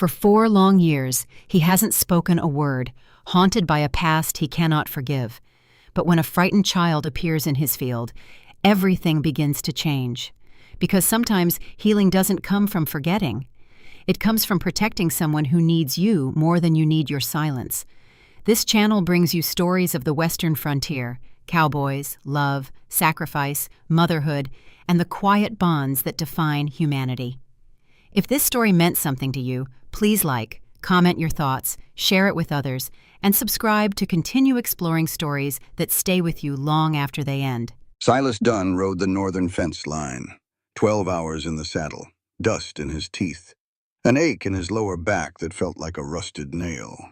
For 4 long years, he hasn't spoken a word, haunted by a past he cannot forgive. But when a frightened child appears in his field, everything begins to change. Because sometimes healing doesn't come from forgetting. It comes from protecting someone who needs you more than you need your silence. This channel brings you stories of the Western frontier, cowboys, love, sacrifice, motherhood, and the quiet bonds that define humanity. If this story meant something to you, please like, comment your thoughts, share it with others, and subscribe to continue exploring stories that stay with you long after they end. Silas Dunn rode the northern fence line, 12 hours in the saddle, dust in his teeth, an ache in his lower back that felt like a rusted nail.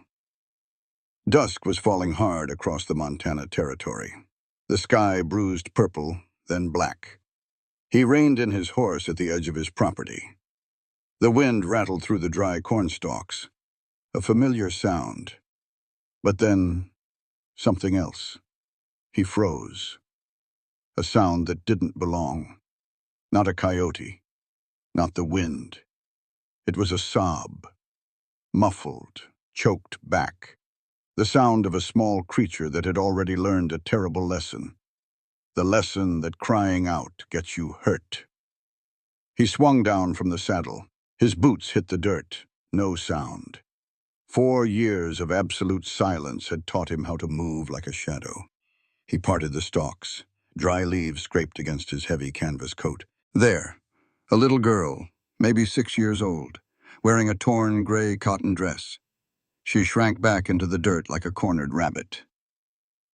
Dusk was falling hard across the Montana Territory. The sky bruised purple, then black. He reined in his horse at the edge of his property. The wind rattled through the dry corn stalks, a familiar sound. But then, something else. He froze. A sound that didn't belong. Not a coyote, not the wind. It was a sob, muffled, choked back. The sound of a small creature that had already learned a terrible lesson. The lesson that crying out gets you hurt. He swung down from the saddle. His boots hit the dirt. No sound. 4 years of absolute silence had taught him how to move like a shadow. He parted the stalks. Dry leaves scraped against his heavy canvas coat. There, a little girl, maybe 6 years old, wearing a torn gray cotton dress. She shrank back into the dirt like a cornered rabbit.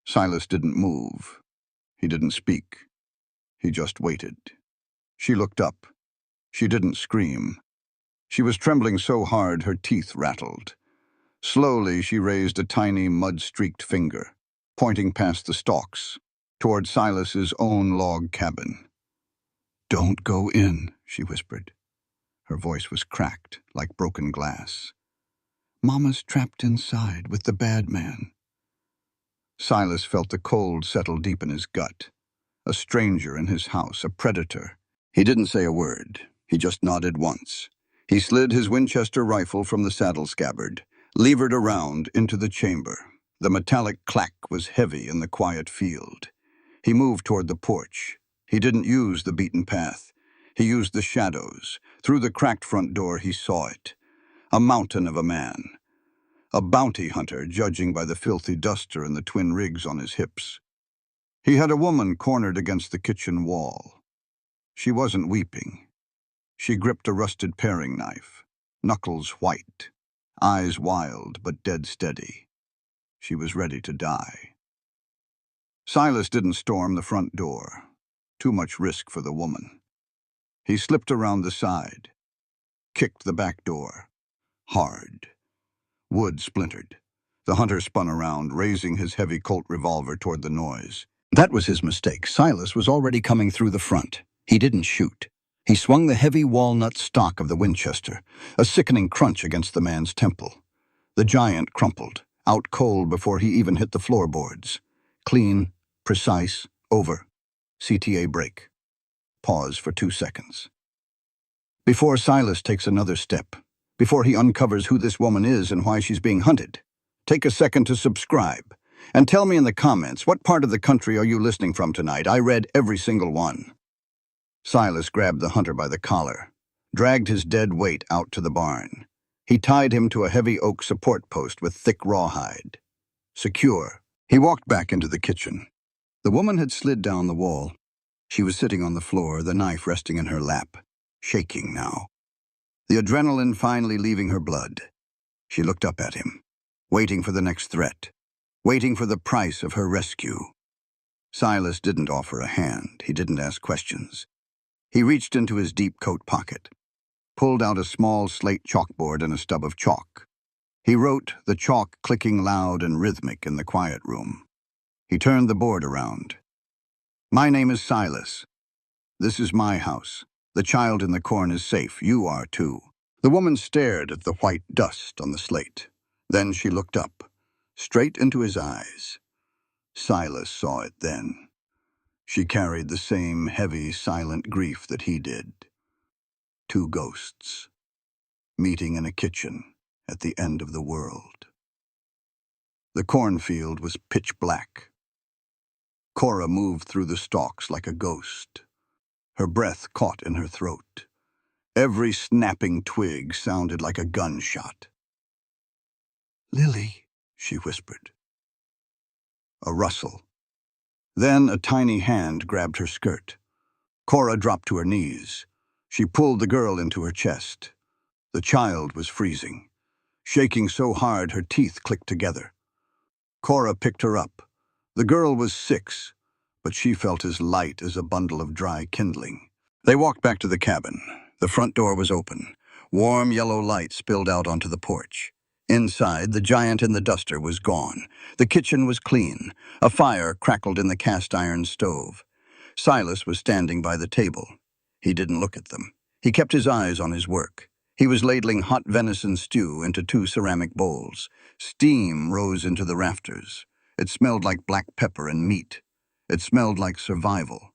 Silas didn't move. He didn't speak. He just waited. She looked up. She didn't scream. She was trembling so hard her teeth rattled. Slowly she raised a tiny mud-streaked finger, pointing past the stalks, toward Silas's own log cabin. "Don't go in," she whispered. Her voice was cracked, like broken glass. "Mama's trapped inside with the bad man." Silas felt the cold settle deep in his gut. A stranger in his house, a predator. He didn't say a word. He just nodded once. He slid his Winchester rifle from the saddle scabbard, levered around into the chamber. The metallic clack was heavy in the quiet field. He moved toward the porch. He didn't use the beaten path. He used the shadows. Through the cracked front door he saw it. A mountain of a man. A bounty hunter, judging by the filthy duster and the twin rigs on his hips. He had a woman cornered against the kitchen wall. She wasn't weeping. She gripped a rusted paring knife, knuckles white, eyes wild but dead steady. She was ready to die. Silas didn't storm the front door. Too much risk for the woman. He slipped around the side, kicked the back door. Hard. Wood splintered. The hunter spun around, raising his heavy Colt revolver toward the noise. That was his mistake. Silas was already coming through the front. He didn't shoot. He swung the heavy walnut stock of the Winchester, a sickening crunch against the man's temple. The giant crumpled, out cold before he even hit the floorboards. Clean, precise, over. CTA break. Pause for 2 seconds. Before Silas takes another step, before he uncovers who this woman is and why she's being hunted, take a second to subscribe. And tell me in the comments, what part of the country are you listening from tonight? I read every single one. Silas grabbed the hunter by the collar, dragged his dead weight out to the barn. He tied him to a heavy oak support post with thick rawhide. Secure. He walked back into the kitchen. The woman had slid down the wall. She was sitting on the floor, the knife resting in her lap, shaking now. The adrenaline finally leaving her blood. She looked up at him, waiting for the next threat, waiting for the price of her rescue. Silas didn't offer a hand. He didn't ask questions. He reached into his deep coat pocket, pulled out a small slate chalkboard and a stub of chalk. He wrote, the chalk clicking loud and rhythmic in the quiet room. He turned the board around. "My name is Silas. This is my house. The child in the corn is safe. You are too." The woman stared at the white dust on the slate. Then she looked up, straight into his eyes. Silas saw it then. She carried the same heavy, silent grief that he did. 2 ghosts. meeting in a kitchen at the end of the world. The cornfield was pitch black. Cora moved through the stalks like a ghost. Her breath caught in her throat. Every snapping twig sounded like a gunshot. "Lily," she whispered. A rustle. Then a tiny hand grabbed her skirt. Cora dropped to her knees. She pulled the girl into her chest. The child was freezing, shaking so hard her teeth clicked together. Cora picked her up. The girl was 6, but she felt as light as a bundle of dry kindling. They walked back to the cabin. The front door was open. Warm yellow light spilled out onto the porch. Inside, the giant in the duster was gone. The kitchen was clean. A fire crackled in the cast-iron stove. Silas was standing by the table. He didn't look at them. He kept his eyes on his work. He was ladling hot venison stew into 2 ceramic bowls. Steam rose into the rafters. It smelled like black pepper and meat. It smelled like survival.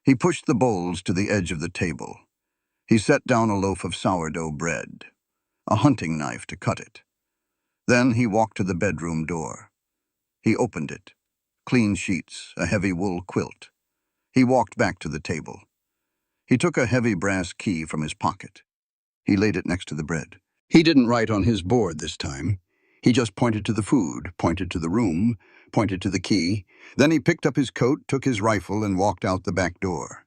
He pushed the bowls to the edge of the table. He set down a loaf of sourdough bread, a hunting knife to cut it. Then he walked to the bedroom door. He opened it. Clean sheets, a heavy wool quilt. He walked back to the table. He took a heavy brass key from his pocket. He laid it next to the bread. He didn't write on his board this time. He just pointed to the food, pointed to the room, pointed to the key. Then he picked up his coat, took his rifle, and walked out the back door,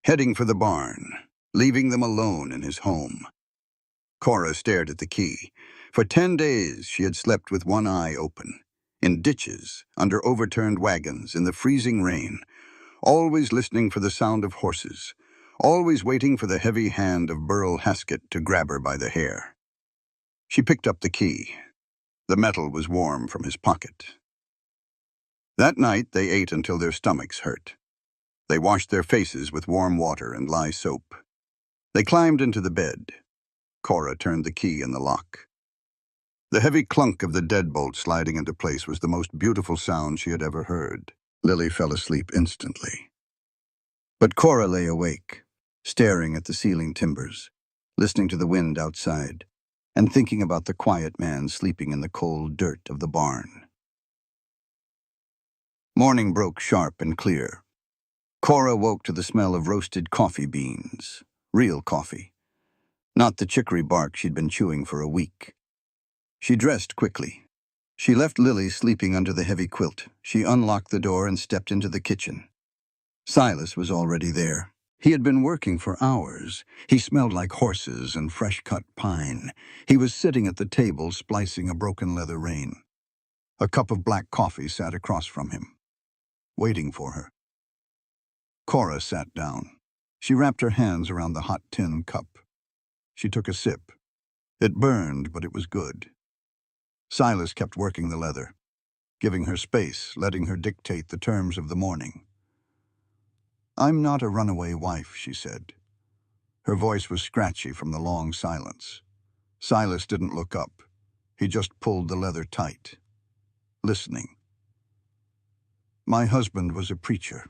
heading for the barn, leaving them alone in his home. Cora stared at the key. For 10 days, she had slept with one eye open, in ditches, under overturned wagons, in the freezing rain, always listening for the sound of horses, always waiting for the heavy hand of Burl Haskett to grab her by the hair. She picked up the key. The metal was warm from his pocket. That night, they ate until their stomachs hurt. They washed their faces with warm water and lye soap. They climbed into the bed. Cora turned the key in the lock. The heavy clunk of the deadbolt sliding into place was the most beautiful sound she had ever heard. Lily fell asleep instantly. But Cora lay awake, staring at the ceiling timbers, listening to the wind outside, and thinking about the quiet man sleeping in the cold dirt of the barn. Morning broke sharp and clear. Cora woke to the smell of roasted coffee beans, real coffee, not the chicory bark she'd been chewing for a week. She dressed quickly. She left Lily sleeping under the heavy quilt. She unlocked the door and stepped into the kitchen. Silas was already there. He had been working for hours. He smelled like horses and fresh-cut pine. He was sitting at the table splicing a broken leather rein. A cup of black coffee sat across from him, waiting for her. Cora sat down. She wrapped her hands around the hot tin cup. She took a sip. It burned, but it was good. Silas kept working the leather, giving her space, letting her dictate the terms of the morning. "I'm not a runaway wife," she said. Her voice was scratchy from the long silence. Silas didn't look up. He just pulled the leather tight, listening. "My husband was a preacher.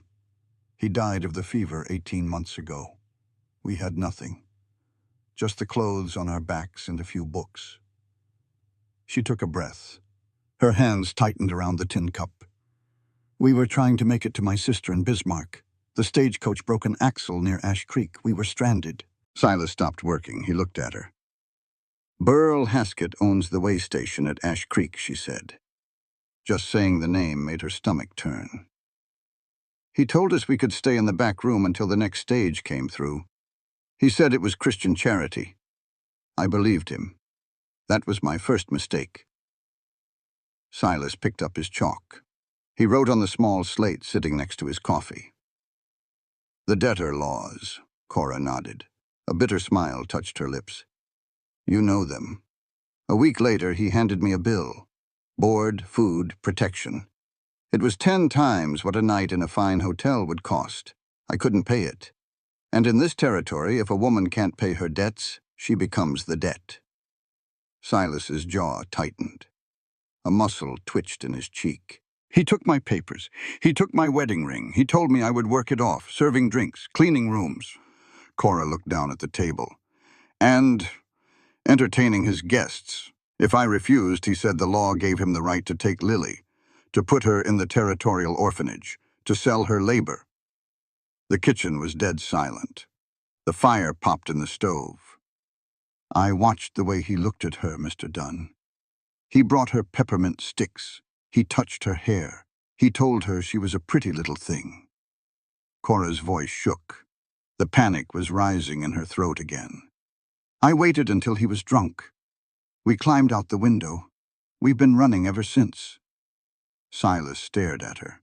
He died of the fever 18 months ago. We had nothing, just the clothes on our backs and a few books." She took a breath. Her hands tightened around the tin cup. "We were trying to make it to my sister in Bismarck. The stagecoach broke an axle near Ash Creek. We were stranded." Silas stopped working. He looked at her. "Burl Haskett owns the way station at Ash Creek," she said. Just saying the name made her stomach turn. "He told us we could stay in the back room until the next stage came through. He said it was Christian charity. I believed him. That was my first mistake." Silas picked up his chalk. He wrote on the small slate sitting next to his coffee. "The debtor laws," Cora nodded. A bitter smile touched her lips. "You know them." A week later, he handed me a bill. Board, food, protection. It was 10 times what a night in a fine hotel would cost. I couldn't pay it. And in this territory, if a woman can't pay her debts, she becomes the debt. Silas's jaw tightened. A muscle twitched in his cheek. "He took my papers. He took my wedding ring. He told me I would work it off, serving drinks, cleaning rooms." Cora looked down at the table. entertaining his guests. If I refused, he said the law gave him the right to take Lily, to put her in the territorial orphanage, to sell her labor. The kitchen was dead silent. The fire popped in the stove. I watched the way he looked at her, Mr. Dunn. He brought her peppermint sticks. He touched her hair. He told her she was a pretty little thing. Cora's voice shook. The panic was rising in her throat again. I waited until he was drunk. We climbed out the window. We've been running ever since. Silas stared at her.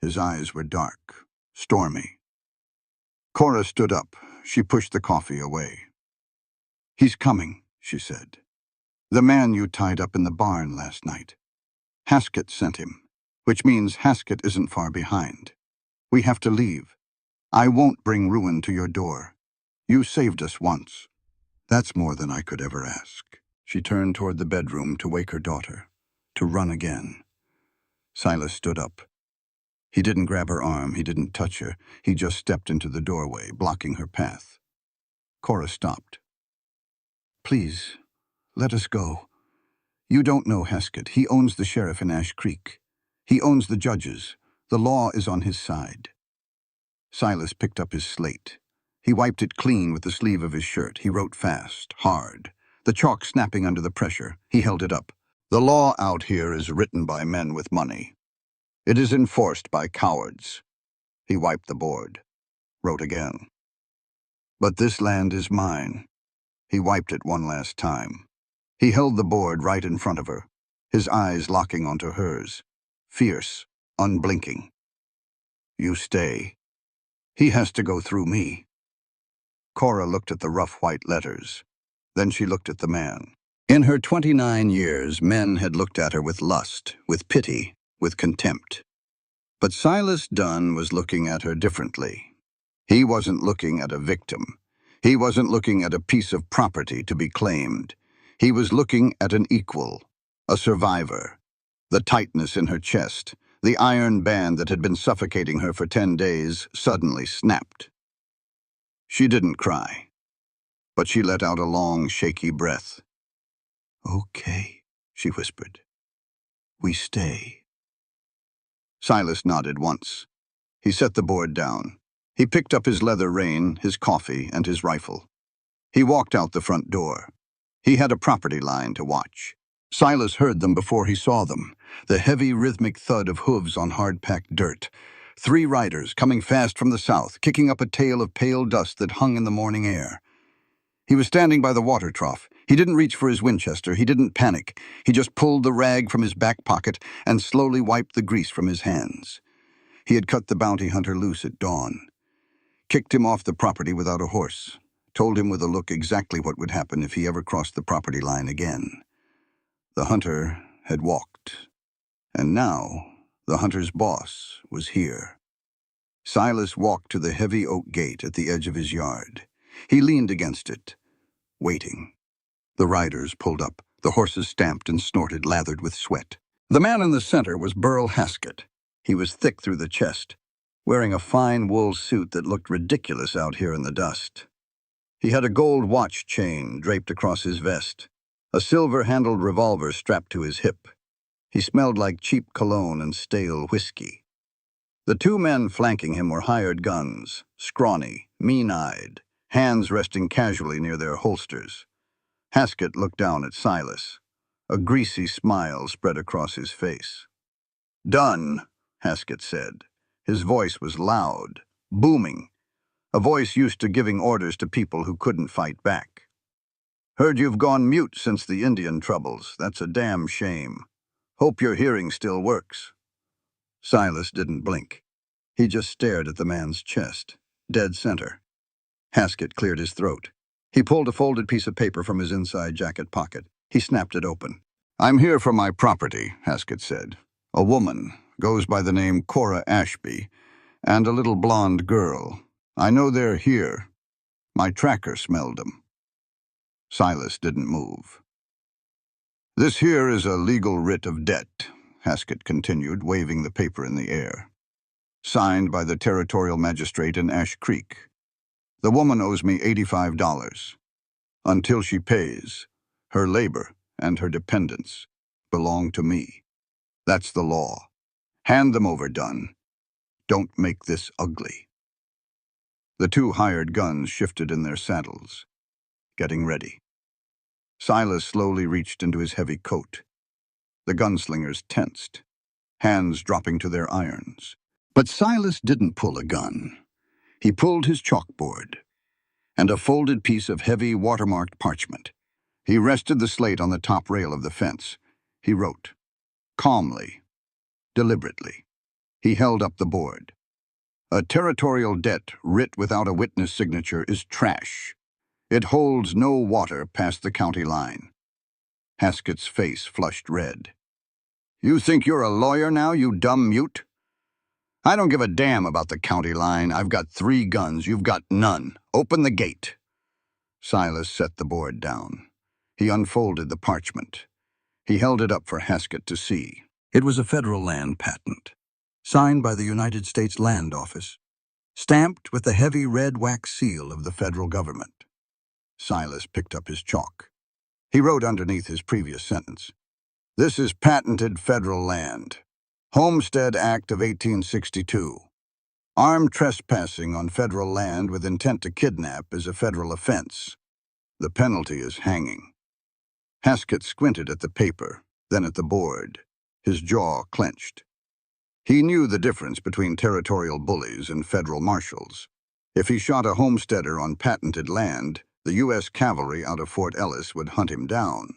His eyes were dark, stormy. Cora stood up. She pushed the coffee away. "He's coming," she said. "The man you tied up in the barn last night. Haskett sent him, which means Haskett isn't far behind. We have to leave. I won't bring ruin to your door. You saved us once. That's more than I could ever ask." She turned toward the bedroom to wake her daughter, to run again. Silas stood up. He didn't grab her arm, he didn't touch her. He just stepped into the doorway, blocking her path. Cora stopped. "Please, let us go. You don't know Haskett. He owns the sheriff in Ash Creek. He owns the judges. The law is on his side." Silas picked up his slate. He wiped it clean with the sleeve of his shirt. He wrote fast, hard. The chalk snapping under the pressure. He held it up. "The law out here is written by men with money. It is enforced by cowards." He wiped the board. Wrote again. "But this land is mine." He wiped it one last time. He held the board right in front of her, his eyes locking onto hers, fierce, unblinking. "You stay. He has to go through me." Cora looked at the rough white letters. Then she looked at the man. In her 29 years, men had looked at her with lust, with pity, with contempt. But Silas Dunn was looking at her differently. He wasn't looking at a victim. He wasn't looking at a piece of property to be claimed. He was looking at an equal, a survivor. The tightness in her chest, the iron band that had been suffocating her for 10 days, suddenly snapped. She didn't cry, but she let out a long, shaky breath. "Okay," she whispered. "We stay." Silas nodded once. He set the board down. He picked up his leather rein, his coffee, and his rifle. He walked out the front door. He had a property line to watch. Silas heard them before he saw them, the heavy rhythmic thud of hooves on hard-packed dirt. 3 riders coming fast from the south, kicking up a tail of pale dust that hung in the morning air. He was standing by the water trough. He didn't reach for his Winchester. He didn't panic. He just pulled the rag from his back pocket and slowly wiped the grease from his hands. He had cut the bounty hunter loose at dawn. Kicked him off the property without a horse. Told him with a look exactly what would happen if he ever crossed the property line again. The hunter had walked. And now, the hunter's boss was here. Silas walked to the heavy oak gate at the edge of his yard. He leaned against it, waiting. The riders pulled up. The horses stamped and snorted, lathered with sweat. The man in the center was Burl Haskett. He was thick through the chest, wearing a fine wool suit that looked ridiculous out here in the dust. He had a gold watch chain draped across his vest, a silver-handled revolver strapped to his hip. He smelled like cheap cologne and stale whiskey. The 2 men flanking him were hired guns, scrawny, mean-eyed, hands resting casually near their holsters. Haskett looked down at Silas. A greasy smile spread across his face. "Done," Haskett said. His voice was loud, booming, a voice used to giving orders to people who couldn't fight back. "Heard you've gone mute since the Indian troubles. That's a damn shame. Hope your hearing still works." Silas didn't blink. He just stared at the man's chest, dead center. Haskett cleared his throat. He pulled a folded piece of paper from his inside jacket pocket. He snapped it open. "I'm here for my property," Haskett said. "A woman, goes by the name Cora Ashby, and a little blonde girl. I know they're here. My tracker smelled them." Silas didn't move. "This here is a legal writ of debt," Haskett continued, waving the paper in the air. "Signed by the territorial magistrate in Ash Creek. The woman owes me $85. Until she pays, her labor and her dependents belong to me. That's the law. Hand them over, Dunn. Don't make this ugly. The two hired guns shifted in their saddles, getting ready. Silas slowly reached into his heavy coat. The gunslingers tensed, hands dropping to their irons. But Silas didn't pull a gun. He pulled his chalkboard and a folded piece of heavy watermarked parchment. He rested the slate on the top rail of the fence. He wrote, calmly, deliberately. He held up the board. A territorial debt writ without a witness signature is trash. It holds no water past the county line. Haskett's face flushed red. You think you're a lawyer now, you dumb mute? I don't give a damn about the county line. I've got 3 guns. You've got none. Open the gate. Silas set the board down. He unfolded the parchment. He held it up for Haskett to see. It was a federal land patent, signed by the United States Land Office, stamped with the heavy red wax seal of the federal government. Silas picked up his chalk. He wrote underneath his previous sentence, "This is patented federal land. Homestead Act of 1862. Armed trespassing on federal land with intent to kidnap is a federal offense. The penalty is hanging." Haskett squinted at the paper, then at the board. His jaw clenched. He knew the difference between territorial bullies and federal marshals. If he shot a homesteader on patented land, the U.S. cavalry out of Fort Ellis would hunt him down.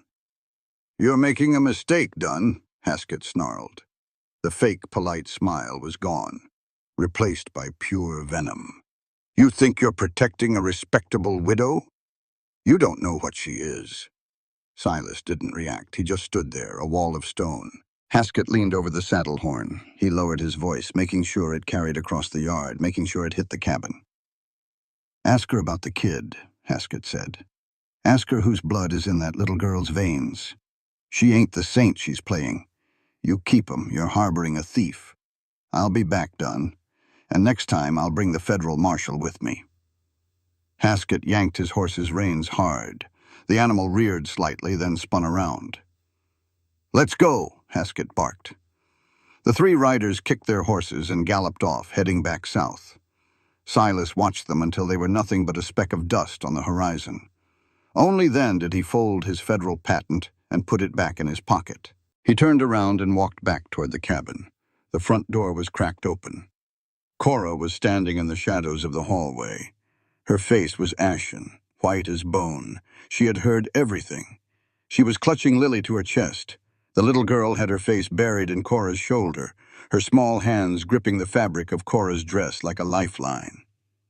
"You're making a mistake, Dunn," Haskett snarled. The fake, polite smile was gone, replaced by pure venom. "You think you're protecting a respectable widow? You don't know what she is." Silas didn't react. He just stood there, a wall of stone. Haskett leaned over the saddle horn. He lowered his voice, making sure it carried across the yard, making sure it hit the cabin. "Ask her about the kid," Haskett said. "Ask her whose blood is in that little girl's veins. She ain't the saint she's playing. You keep 'em. You're harboring a thief. I'll be back, Dunn, and next time I'll bring the federal marshal with me." Haskett yanked his horse's reins hard. The animal reared slightly, then spun around. "Let's go," Haskett barked. The 3 riders kicked their horses and galloped off, heading back south. Silas watched them until they were nothing but a speck of dust on the horizon. Only then did he fold his federal patent and put it back in his pocket. He turned around and walked back toward the cabin. The front door was cracked open. Cora was standing in the shadows of the hallway. Her face was ashen, white as bone. She had heard everything. She was clutching Lily to her chest. The little girl had her face buried in Cora's shoulder, her small hands gripping the fabric of Cora's dress like a lifeline.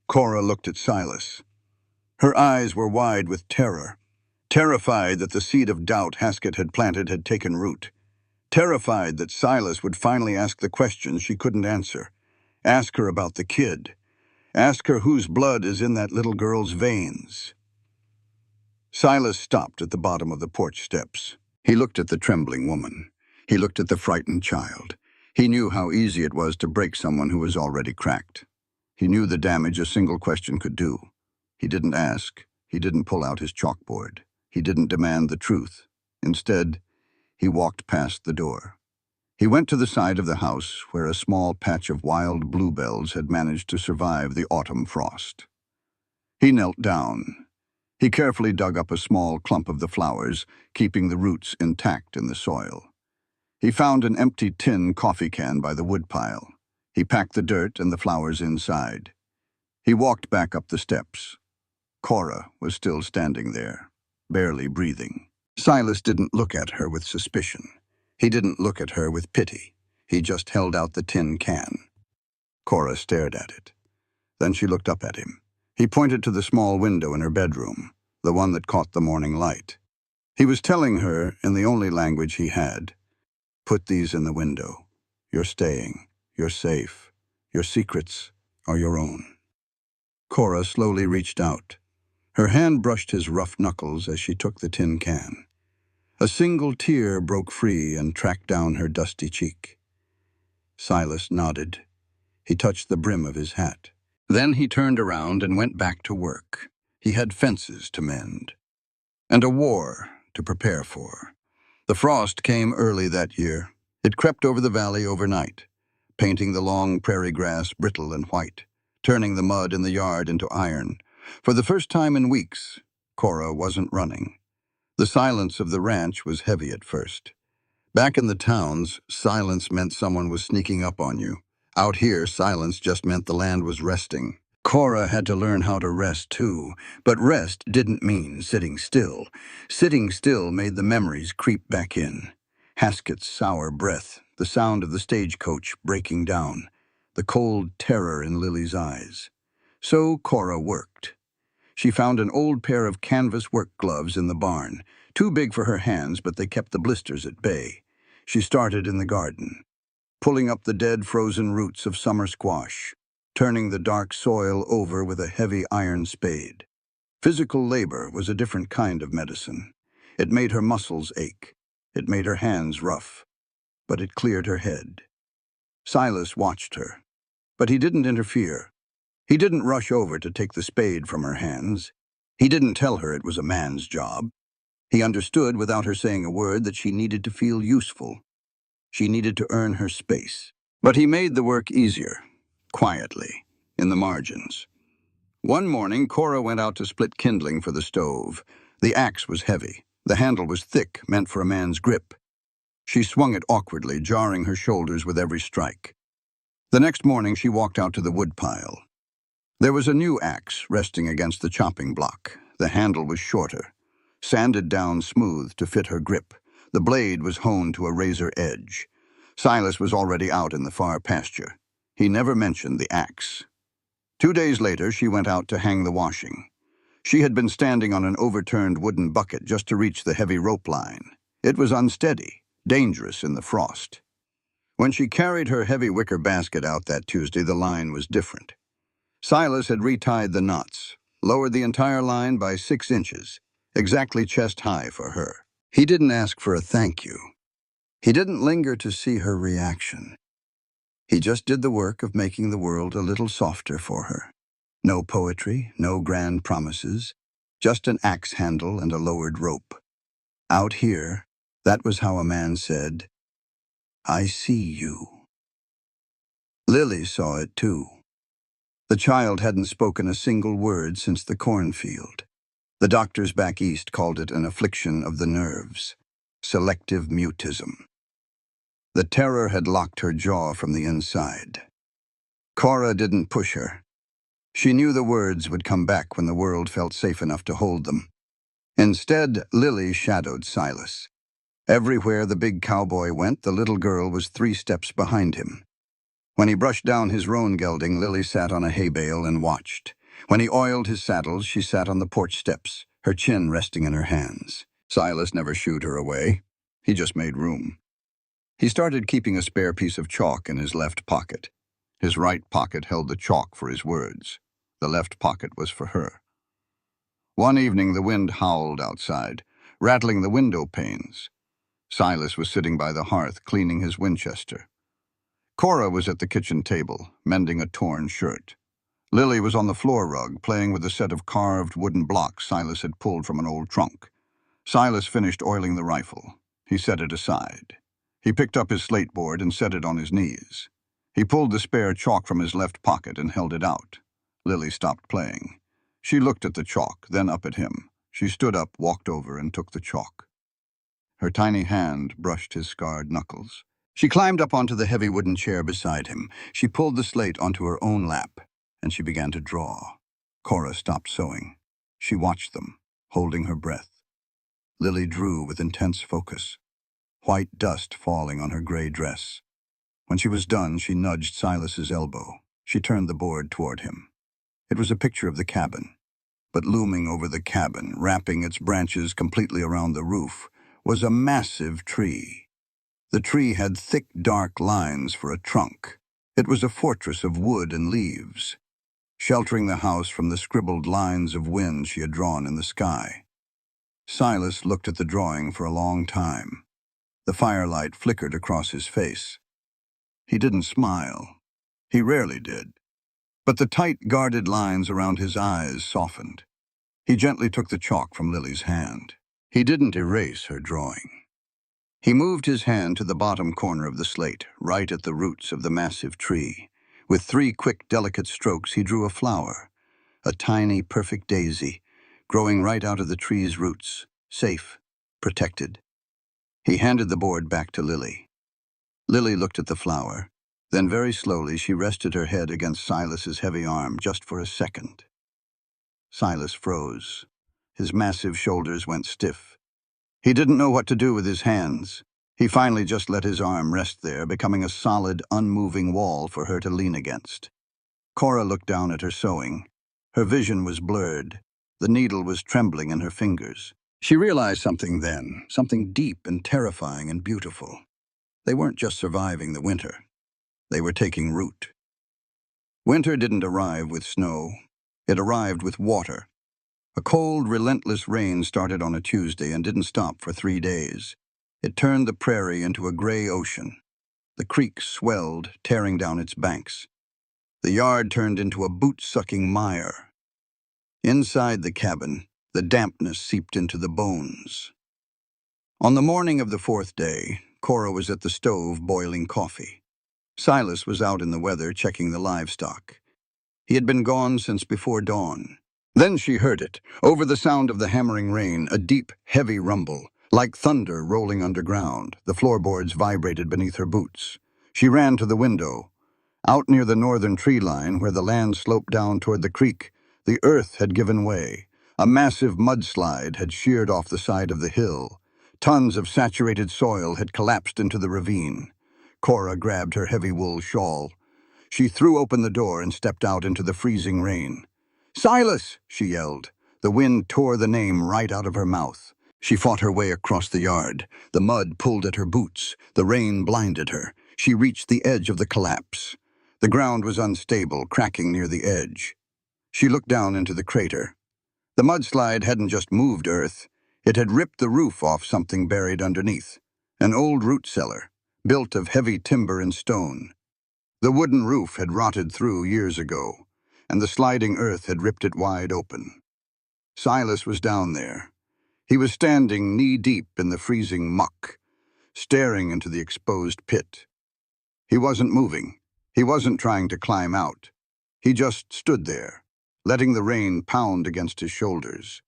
Cora looked at Silas. Her eyes were wide with terror, terrified that the seed of doubt Haskett had planted had taken root, terrified that Silas would finally ask the questions she couldn't answer, ask her about the kid, ask her whose blood is in that little girl's veins. Silas stopped at the bottom of the porch steps. He looked at the trembling woman. He looked at the frightened child. He knew how easy it was to break someone who was already cracked. He knew the damage a single question could do. He didn't ask. He didn't pull out his chalkboard. He didn't demand the truth. Instead, he walked past the door. He went to the side of the house where a small patch of wild bluebells had managed to survive the autumn frost. He knelt down. He carefully dug up a small clump of the flowers, keeping the roots intact in the soil. He found an empty tin coffee can by the woodpile. He packed the dirt and the flowers inside. He walked back up the steps. Cora was still standing there, barely breathing. Silas didn't look at her with suspicion. He didn't look at her with pity. He just held out the tin can. Cora stared at it. Then she looked up at him. He pointed to the small window in her bedroom, the one that caught the morning light. He was telling her, in the only language he had, "Put these in the window. You're staying. You're safe. Your secrets are your own." Cora slowly reached out. Her hand brushed his rough knuckles as she took the tin can. A single tear broke free and tracked down her dusty cheek. Silas nodded. He touched the brim of his hat. Then he turned around and went back to work. He had fences to mend. and a war to prepare for. The frost came early that year. It crept over the valley overnight, painting the long prairie grass brittle and white, turning the mud in the yard into iron. For the first time in weeks, Cora wasn't running. The silence of the ranch was heavy at first. Back in the towns, silence meant someone was sneaking up on you. Out here, silence just meant the land was resting. Cora had to learn how to rest too, but rest didn't mean sitting still. Sitting still made the memories creep back in. Haskett's sour breath, the sound of the stagecoach breaking down, the cold terror in Lily's eyes. So Cora worked. She found an old pair of canvas work gloves in the barn, too big for her hands, but they kept the blisters at bay. She started in the garden, pulling up the dead frozen roots of summer squash, turning the dark soil over with a heavy iron spade. Physical labor was a different kind of medicine. It made her muscles ache. It made her hands rough. But it cleared her head. Silas watched her, but he didn't interfere. He didn't rush over to take the spade from her hands. He didn't tell her it was a man's job. He understood without her saying a word that she needed to feel useful. She needed to earn her space. But he made the work easier, quietly, in the margins. One morning, Cora went out to split kindling for the stove. The axe was heavy. The handle was thick, meant for a man's grip. She swung it awkwardly, jarring her shoulders with every strike. The next morning, she walked out to the woodpile. There was a new axe resting against the chopping block. The handle was shorter, sanded down smooth to fit her grip. The blade was honed to a razor edge. Silas was already out in the far pasture. He never mentioned the axe. 2 days later, she went out to hang the washing. She had been standing on an overturned wooden bucket just to reach the heavy rope line. It was unsteady, dangerous in the frost. When she carried her heavy wicker basket out that Tuesday, the line was different. Silas had retied the knots, lowered the entire line by 6 inches, exactly chest high for her. He didn't ask for a thank you. He didn't linger to see her reaction. He just did the work of making the world a little softer for her. No poetry, no grand promises, just an axe handle and a lowered rope. Out here, that was how a man said, "I see you." Lily saw it too. The child hadn't spoken a single word since the cornfield. The doctors back east called it an affliction of the nerves, selective mutism. The terror had locked her jaw from the inside. Cora didn't push her. She knew the words would come back when the world felt safe enough to hold them. Instead, Lily shadowed Silas. Everywhere the big cowboy went, the little girl was 3 steps behind him. When he brushed down his roan gelding, Lily sat on a hay bale and watched. When he oiled his saddles, she sat on the porch steps, her chin resting in her hands. Silas never shooed her away. He just made room. He started keeping a spare piece of chalk in his left pocket. His right pocket held the chalk for his words. The left pocket was for her. One evening, the wind howled outside, rattling the window panes. Silas was sitting by the hearth, cleaning his Winchester. Cora was at the kitchen table, mending a torn shirt. Lily was on the floor rug, playing with a set of carved wooden blocks Silas had pulled from an old trunk. Silas finished oiling the rifle. He set it aside. He picked up his slate board and set it on his knees. He pulled the spare chalk from his left pocket and held it out. Lily stopped playing. She looked at the chalk, then up at him. She stood up, walked over, and took the chalk. Her tiny hand brushed his scarred knuckles. She climbed up onto the heavy wooden chair beside him. She pulled the slate onto her own lap, and she began to draw. Cora stopped sewing. She watched them, holding her breath. Lily drew with intense focus, white dust falling on her gray dress. When she was done, she nudged Silas's elbow. She turned the board toward him. It was a picture of the cabin, but looming over the cabin, wrapping its branches completely around the roof, was a massive tree. The tree had thick, dark lines for a trunk. It was a fortress of wood and leaves, sheltering the house from the scribbled lines of wind she had drawn in the sky. Silas looked at the drawing for a long time. The firelight flickered across his face. He didn't smile. He rarely did. But the tight, guarded lines around his eyes softened. He gently took the chalk from Lily's hand. He didn't erase her drawing. He moved his hand to the bottom corner of the slate, right at the roots of the massive tree. With 3 quick, delicate strokes, he drew a flower, a tiny, perfect daisy, growing right out of the tree's roots, safe, protected. He handed the board back to Lily. Lily looked at the flower. Then very slowly she rested her head against Silas's heavy arm just for a second. Silas froze. His massive shoulders went stiff. He didn't know what to do with his hands. He finally just let his arm rest there, becoming a solid, unmoving wall for her to lean against. Cora looked down at her sewing. Her vision was blurred. The needle was trembling in her fingers. She realized something then, something deep and terrifying and beautiful. They weren't just surviving the winter. They were taking root. Winter didn't arrive with snow. It arrived with water. A cold, relentless rain started on a Tuesday and didn't stop for 3 days. It turned the prairie into a gray ocean. The creek swelled, tearing down its banks. The yard turned into a boot-sucking mire. Inside the cabin, the dampness seeped into the bones. On the morning of the 4th day, Cora was at the stove boiling coffee. Silas was out in the weather checking the livestock. He had been gone since before dawn. Then she heard it, over the sound of the hammering rain, a deep, heavy rumble, like thunder rolling underground. The floorboards vibrated beneath her boots. She ran to the window. Out near the northern tree line, where the land sloped down toward the creek, the earth had given way. A massive mudslide had sheared off the side of the hill. Tons of saturated soil had collapsed into the ravine. Cora grabbed her heavy wool shawl. She threw open the door and stepped out into the freezing rain. "Silas!" she yelled. The wind tore the name right out of her mouth. She fought her way across the yard. The mud pulled at her boots. The rain blinded her. She reached the edge of the collapse. The ground was unstable, cracking near the edge. She looked down into the crater. The mudslide hadn't just moved earth. It had ripped the roof off something buried underneath. An old root cellar, built of heavy timber and stone. The wooden roof had rotted through years ago, and the sliding earth had ripped it wide open. Silas was down there. He was standing knee-deep in the freezing muck, staring into the exposed pit. He wasn't moving. He wasn't trying to climb out. He just stood there, letting the rain pound against his shoulders.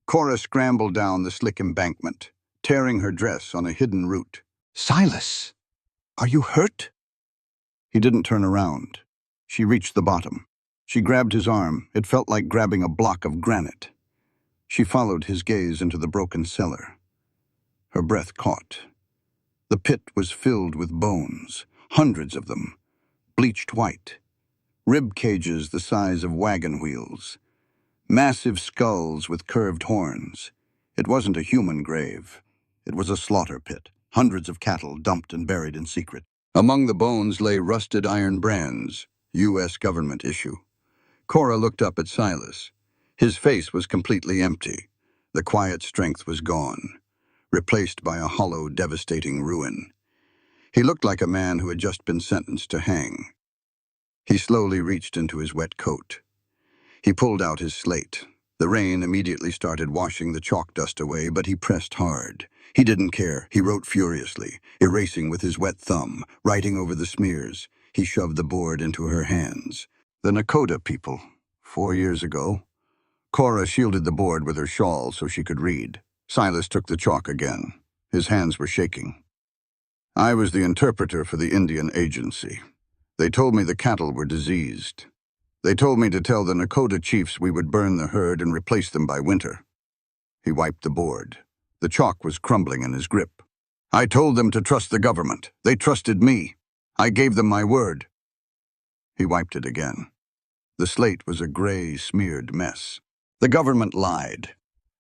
Cora scrambled down the slick embankment, tearing her dress on a hidden root. "Silas, are you hurt?" He didn't turn around. She reached the bottom. She grabbed his arm. It felt like grabbing a block of granite. She followed his gaze into the broken cellar. Her breath caught. The pit was filled with bones, hundreds of them, bleached white. Rib cages the size of wagon wheels. Massive skulls with curved horns. It wasn't a human grave. It was a slaughter pit. Hundreds of cattle dumped and buried in secret. Among the bones lay rusted iron brands, U.S. government issue. Cora looked up at Silas. His face was completely empty. The quiet strength was gone, replaced by a hollow, devastating ruin. He looked like a man who had just been sentenced to hang. He slowly reached into his wet coat. He pulled out his slate. The rain immediately started washing the chalk dust away, but he pressed hard. He didn't care. He wrote furiously, erasing with his wet thumb, writing over the smears. He shoved the board into her hands. The Nakota people, 4 years ago. Cora shielded the board with her shawl so she could read. Silas took the chalk again. His hands were shaking. "I was the interpreter for the Indian agency. They told me the cattle were diseased. They told me to tell the Nakota chiefs we would burn the herd and replace them by winter." He wiped the board. The chalk was crumbling in his grip. "I told them to trust the government. They trusted me. I gave them my word." He wiped it again. The slate was a gray, smeared mess. The government lied.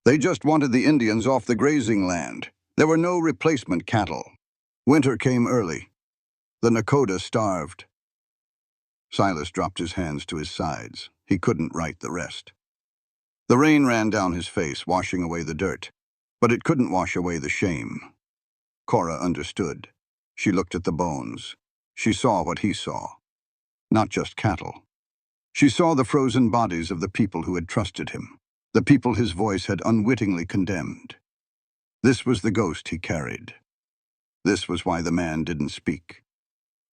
They just wanted the Indians off the grazing land. There were no replacement cattle. Winter came early. The Nakota starved. Silas dropped his hands to his sides. He couldn't write the rest. The rain ran down his face, washing away the dirt. But it couldn't wash away the shame. Cora understood. She looked at the bones. She saw what he saw. Not just cattle. She saw the frozen bodies of the people who had trusted him. the people his voice had unwittingly condemned. This was the ghost he carried. This was why the man didn't speak.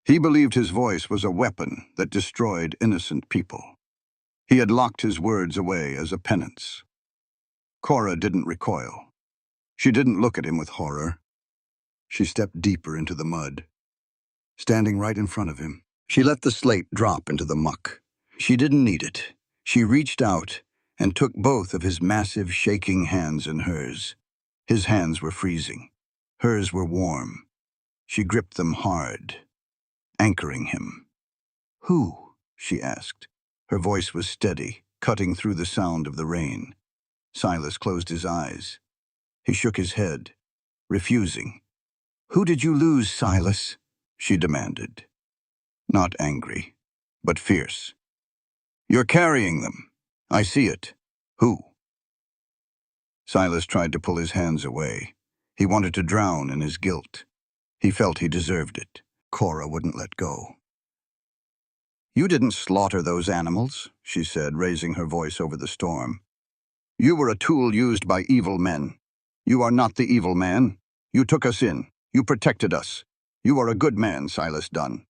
He believed his voice was a weapon that destroyed innocent people. He had locked his words away as a penance. Cora didn't recoil. She didn't look at him with horror. She stepped deeper into the mud. Standing right in front of him, she let the slate drop into the muck. She didn't need it. She reached out and took both of his massive, shaking hands in hers. His hands were freezing. Hers were warm. She gripped them hard, anchoring him. "Who?" she asked. Her voice was steady, cutting through the sound of the rain. Silas closed his eyes. He shook his head, refusing. "Who did you lose, Silas?" she demanded. Not angry, but fierce. "You're carrying them. I see it. Who?" Silas tried to pull his hands away. He wanted to drown in his guilt. He felt he deserved it. Cora wouldn't let go. "You didn't slaughter those animals," she said, raising her voice over the storm. "You were a tool used by evil men. You are not the evil man. You took us in. You protected us. You are a good man, Silas Dunn."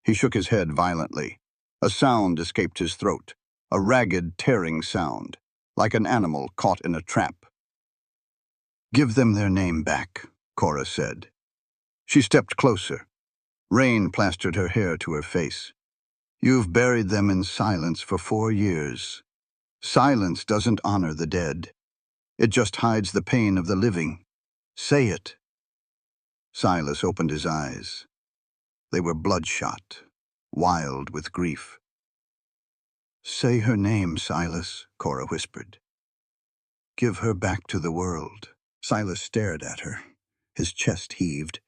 He shook his head violently. A sound escaped his throat, a ragged, tearing sound, like an animal caught in a trap. "Give them their name back," Cora said. She stepped closer. Rain plastered her hair to her face. "You've buried them in silence for 4 years. Silence doesn't honor the dead. It just hides the pain of the living. Say it." Silas opened his eyes. They were bloodshot, wild with grief. "Say her name, Silas," Cora whispered. "Give her back to the world." Silas stared at her. His chest heaved.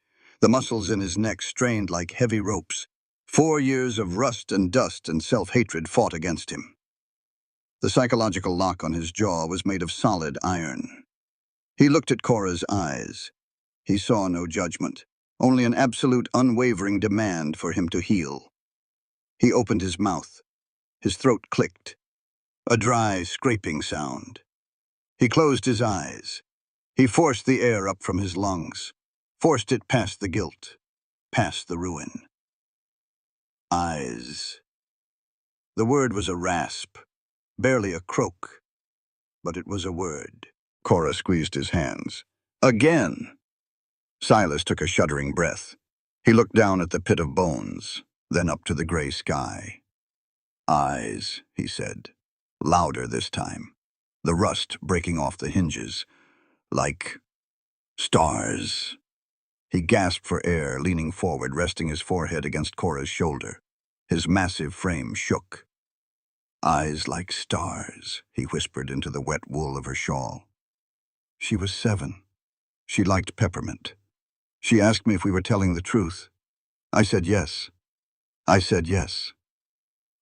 The muscles in his neck strained like heavy ropes. 4 years of rust and dust and self-hatred fought against him. The psychological lock on his jaw was made of solid iron. He looked at Cora's eyes. He saw no judgment, only an absolute, unwavering demand for him to heal. He opened his mouth. His throat clicked. A dry, scraping sound. He closed his eyes. He forced the air up from his lungs, forced it past the guilt, past the ruin. Eyes. The word was a rasp, barely a croak, but it was a word. Cora squeezed his hands. "Again!" Silas took a shuddering breath. He looked down at the pit of bones, then up to the gray sky. "Eyes," he said, louder this time, the rust breaking off the hinges, like stars. He gasped for air, leaning forward, resting his forehead against Cora's shoulder. His massive frame shook. "Eyes like stars," he whispered into the wet wool of her shawl. "She was 7. She liked peppermint. She asked me if we were telling the truth. I said yes. I said yes."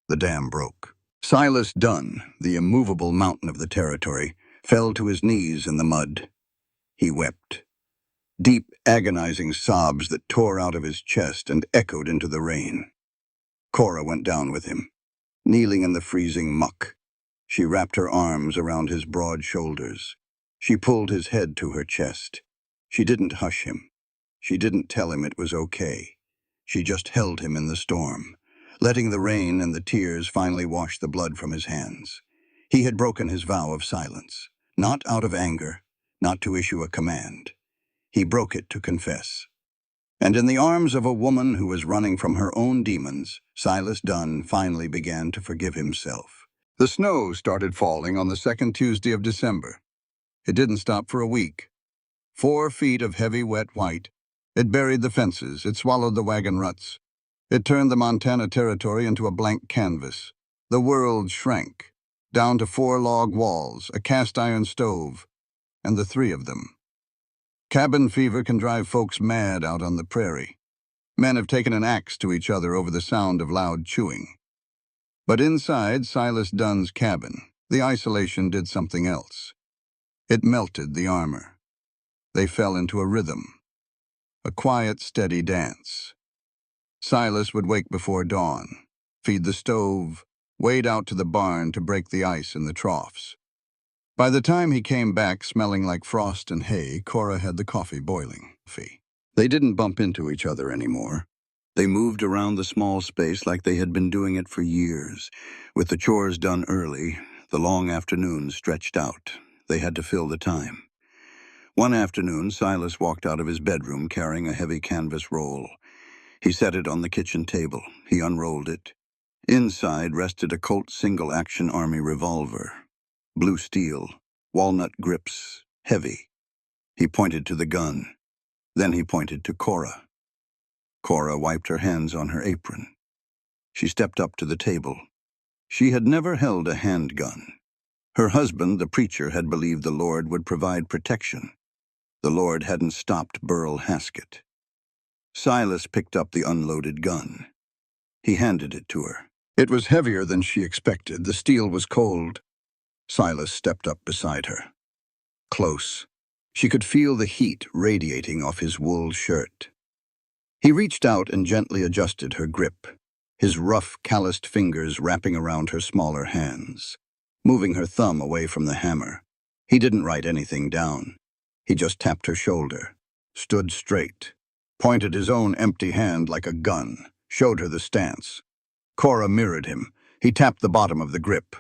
The dam broke. Silas Dunn, the immovable mountain of the territory, fell to his knees in the mud. He wept. Deep, agonizing sobs that tore out of his chest and echoed into the rain. Cora went down with him, kneeling in the freezing muck. She wrapped her arms around his broad shoulders. She pulled his head to her chest. She didn't hush him. She didn't tell him it was okay. She just held him in the storm, letting the rain and the tears finally wash the blood from his hands. He had broken his vow of silence, not out of anger, not to issue a command. He broke it to confess. And in the arms of a woman who was running from her own demons, Silas Dunn finally began to forgive himself. The snow started falling on the second Tuesday of December. It didn't stop for a week. 4 feet of heavy, wet white. It buried the fences. It swallowed the wagon ruts. It turned the Montana Territory into a blank canvas. The world shrank, down to 4 log walls, a cast-iron stove, and the 3 of them. Cabin fever can drive folks mad out on the prairie. Men have taken an axe to each other over the sound of loud chewing. But inside Silas Dunn's cabin, the isolation did something else. It melted the armor. They fell into a rhythm, a quiet, steady dance. Silas would wake before dawn, feed the stove, wade out to the barn to break the ice in the troughs. By the time he came back smelling like frost and hay, Cora had the coffee boiling. They didn't bump into each other anymore. They moved around the small space like they had been doing it for years. With the chores done early, the long afternoons stretched out. They had to fill the time. One afternoon, Silas walked out of his bedroom carrying a heavy canvas roll. He set it on the kitchen table. He unrolled it. Inside rested a Colt single-action Army revolver. Blue steel, walnut grips, heavy. He pointed to the gun. Then he pointed to Cora. Cora wiped her hands on her apron. She stepped up to the table. She had never held a handgun. Her husband, the preacher, had believed the Lord would provide protection. The Lord hadn't stopped Burl Haskett. Silas picked up the unloaded gun. He handed it to her. It was heavier than she expected. The steel was cold. Silas stepped up beside her. Close. She could feel the heat radiating off his wool shirt. He reached out and gently adjusted her grip, his rough, calloused fingers wrapping around her smaller hands, moving her thumb away from the hammer. He didn't write anything down. He just tapped her shoulder, stood straight, pointed his own empty hand like a gun, showed her the stance. Cora mirrored him. He tapped the bottom of the grip,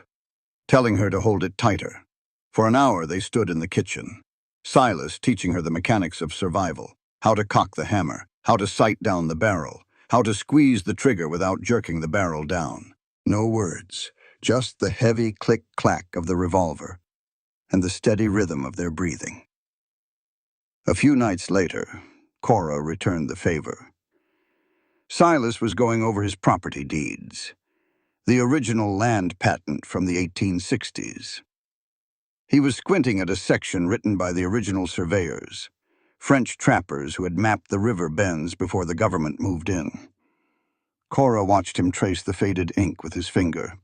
telling her to hold it tighter. For an hour they stood in the kitchen, Silas teaching her the mechanics of survival, how to cock the hammer, how to sight down the barrel, how to squeeze the trigger without jerking the barrel down. No words, just the heavy click-clack of the revolver and the steady rhythm of their breathing. A few nights later, Cora returned the favor. Silas was going over his property deeds, the original land patent from the 1860s. He was squinting at a section written by the original surveyors, French trappers who had mapped the river bends before the government moved in. Cora watched him trace the faded ink with his finger.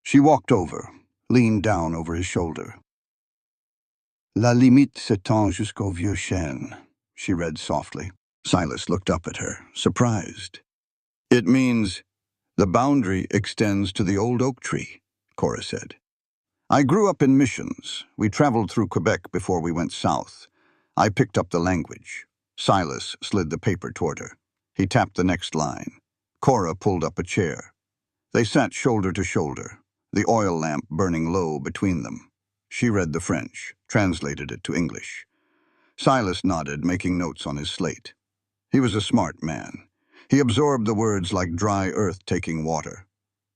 She walked over, leaned down over his shoulder. La limite s'étend jusqu'au vieux chêne, she read softly. Silas looked up at her, surprised. It means the boundary extends to the old oak tree, Cora said. I grew up in missions. We traveled through Quebec before we went south. I picked up the language. Silas slid the paper toward her. He tapped the next line. Cora pulled up a chair. They sat shoulder to shoulder, the oil lamp burning low between them. She read the French, translated it to English. Silas nodded, making notes on his slate. He was a smart man. He absorbed the words like dry earth taking water.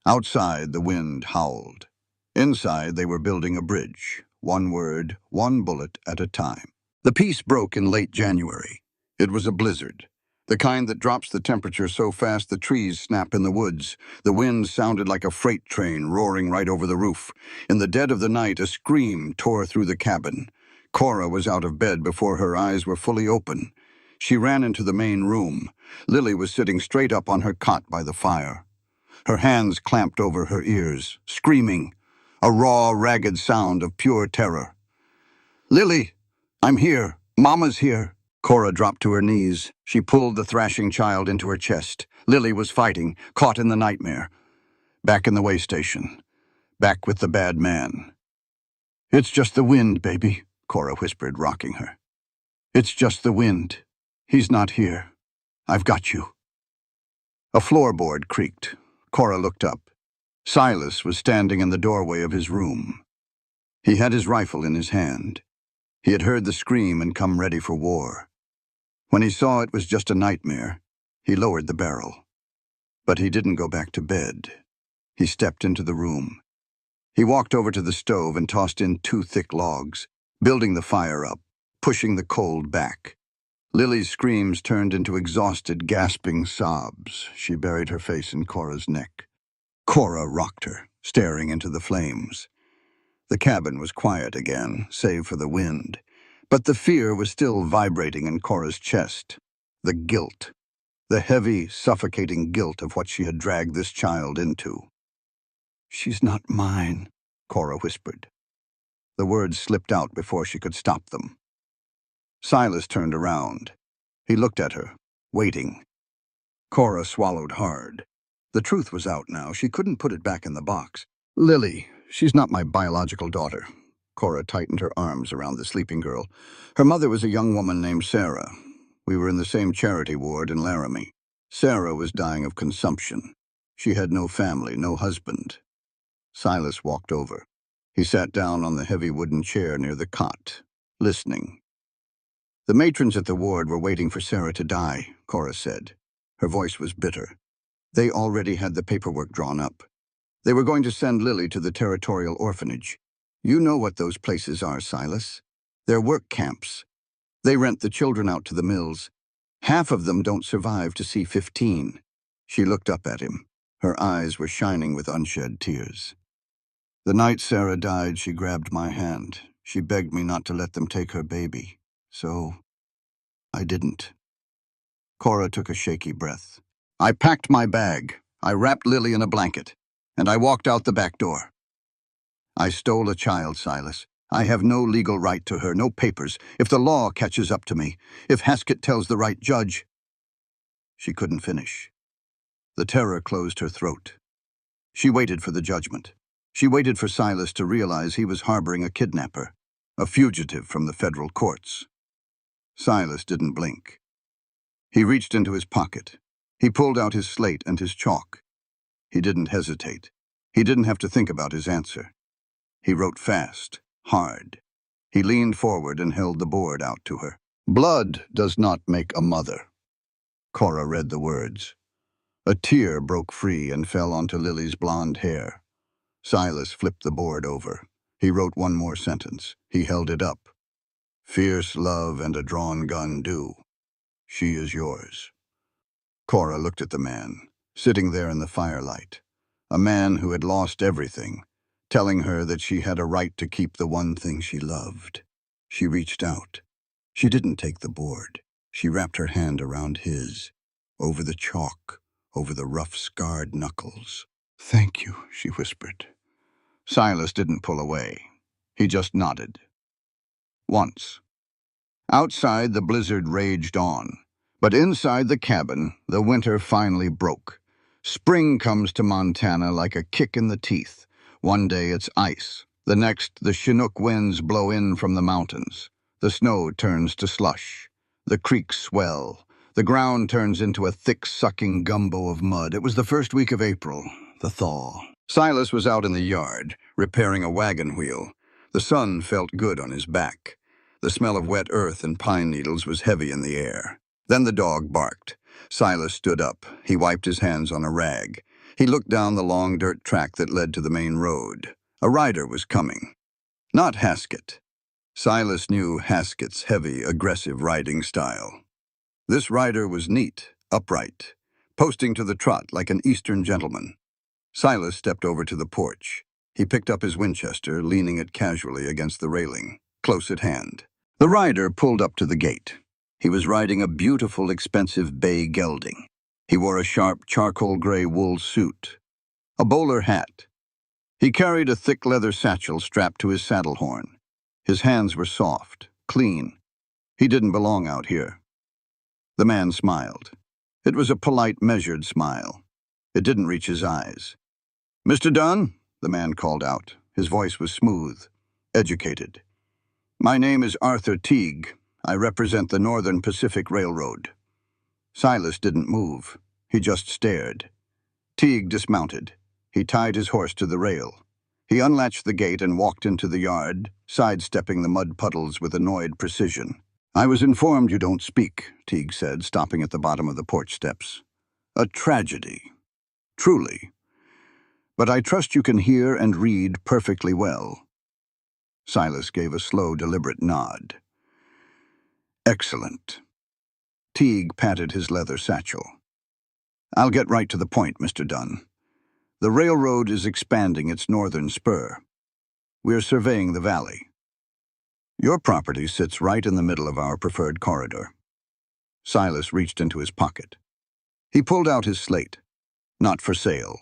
Outside, the wind howled. Inside, they were building a bridge, one word, one bullet at a time. The peace broke in late January. It was a blizzard, the kind that drops the temperature so fast the trees snap in the woods. The wind sounded like a freight train roaring right over the roof. In the dead of the night, a scream tore through the cabin. Cora was out of bed before her eyes were fully open. She ran into the main room. Lily was sitting straight up on her cot by the fire. Her hands clamped over her ears, screaming, a raw, ragged sound of pure terror. Lily, I'm here. Mama's here. Cora dropped to her knees. She pulled the thrashing child into her chest. Lily was fighting, caught in the nightmare. Back in the way station. Back with the bad man. It's just the wind, baby, Cora whispered, rocking her. It's just the wind. He's not here. I've got you. A floorboard creaked. Cora looked up. Silas was standing in the doorway of his room. He had his rifle in his hand. He had heard the scream and come ready for war. When he saw it was just a nightmare, he lowered the barrel. But he didn't go back to bed. He stepped into the room. He walked over to the stove and tossed in 2 thick logs, building the fire up, pushing the cold back. Lily's screams turned into exhausted, gasping sobs. She buried her face in Cora's neck. Cora rocked her, staring into the flames. The cabin was quiet again, save for the wind. But the fear was still vibrating in Cora's chest. The guilt. The heavy, suffocating guilt of what she had dragged this child into. She's not mine, Cora whispered. The words slipped out before she could stop them. Silas turned around. He looked at her, waiting. Cora swallowed hard. The truth was out now. She couldn't put it back in the box. Lily, she's not my biological daughter. Cora tightened her arms around the sleeping girl. Her mother was a young woman named Sarah. We were in the same charity ward in Laramie. Sarah was dying of consumption. She had no family, no husband. Silas walked over. He sat down on the heavy wooden chair near the cot, listening. The matrons at the ward were waiting for Sarah to die, Cora said. Her voice was bitter. They already had the paperwork drawn up. They were going to send Lily to the territorial orphanage. You know what those places are, Silas. They're work camps. They rent the children out to the mills. Half of them don't survive to see 15. She looked up at him. Her eyes were shining with unshed tears. The night Sarah died, she grabbed my hand. She begged me not to let them take her baby. So, I didn't. Cora took a shaky breath. I packed my bag. I wrapped Lily in a blanket. And I walked out the back door. I stole a child, Silas. I have no legal right to her, no papers. If the law catches up to me, if Haskett tells the right judge... She couldn't finish. The terror closed her throat. She waited for the judgment. She waited for Silas to realize he was harboring a kidnapper, a fugitive from the federal courts. Silas didn't blink. He reached into his pocket. He pulled out his slate and his chalk. He didn't hesitate. He didn't have to think about his answer. He wrote fast, hard. He leaned forward and held the board out to her. Blood does not make a mother. Cora read the words. A tear broke free and fell onto Lily's blonde hair. Silas flipped the board over. He wrote one more sentence. He held it up. Fierce love and a drawn gun do. She is yours. Cora looked at the man, sitting there in the firelight. A man who had lost everything, telling her that she had a right to keep the one thing she loved. She reached out. She didn't take the board. She wrapped her hand around his, over the chalk, over the rough, scarred knuckles. Thank you, she whispered. Silas didn't pull away. He just nodded. Once. Outside, the blizzard raged on. But inside the cabin, the winter finally broke. Spring comes to Montana like a kick in the teeth. One day it's ice. The next, the Chinook winds blow in from the mountains. The snow turns to slush. The creeks swell. The ground turns into a thick, sucking gumbo of mud. It was the first week of April, the thaw. Silas was out in the yard, repairing a wagon wheel. The sun felt good on his back. The smell of wet earth and pine needles was heavy in the air. Then the dog barked. Silas stood up. He wiped his hands on a rag. He looked down the long dirt track that led to the main road. A rider was coming. Not Haskett. Silas knew Haskett's heavy, aggressive riding style. This rider was neat, upright, posting to the trot like an Eastern gentleman. Silas stepped over to the porch. He picked up his Winchester, leaning it casually against the railing, close at hand. The rider pulled up to the gate. He was riding a beautiful, expensive bay gelding. He wore a sharp, charcoal gray wool suit, a bowler hat. He carried a thick leather satchel strapped to his saddle horn. His hands were soft, clean. He didn't belong out here. The man smiled. It was a polite, measured smile. It didn't reach his eyes. "Mr. Dunn," the man called out. His voice was smooth, educated. "My name is Arthur Teague. I represent the Northern Pacific Railroad." Silas didn't move. He just stared. Teague dismounted. He tied his horse to the rail. He unlatched the gate and walked into the yard, sidestepping the mud puddles with annoyed precision. "I was informed you don't speak," Teague said, stopping at the bottom of the porch steps. "A tragedy. Truly. But I trust you can hear and read perfectly well." Silas gave a slow, deliberate nod. "Excellent." Teague patted his leather satchel. "I'll get right to the point, Mr. Dunn. The railroad is expanding its northern spur. We're surveying the valley. Your property sits right in the middle of our preferred corridor." Silas reached into his pocket. He pulled out his slate. "Not for sale."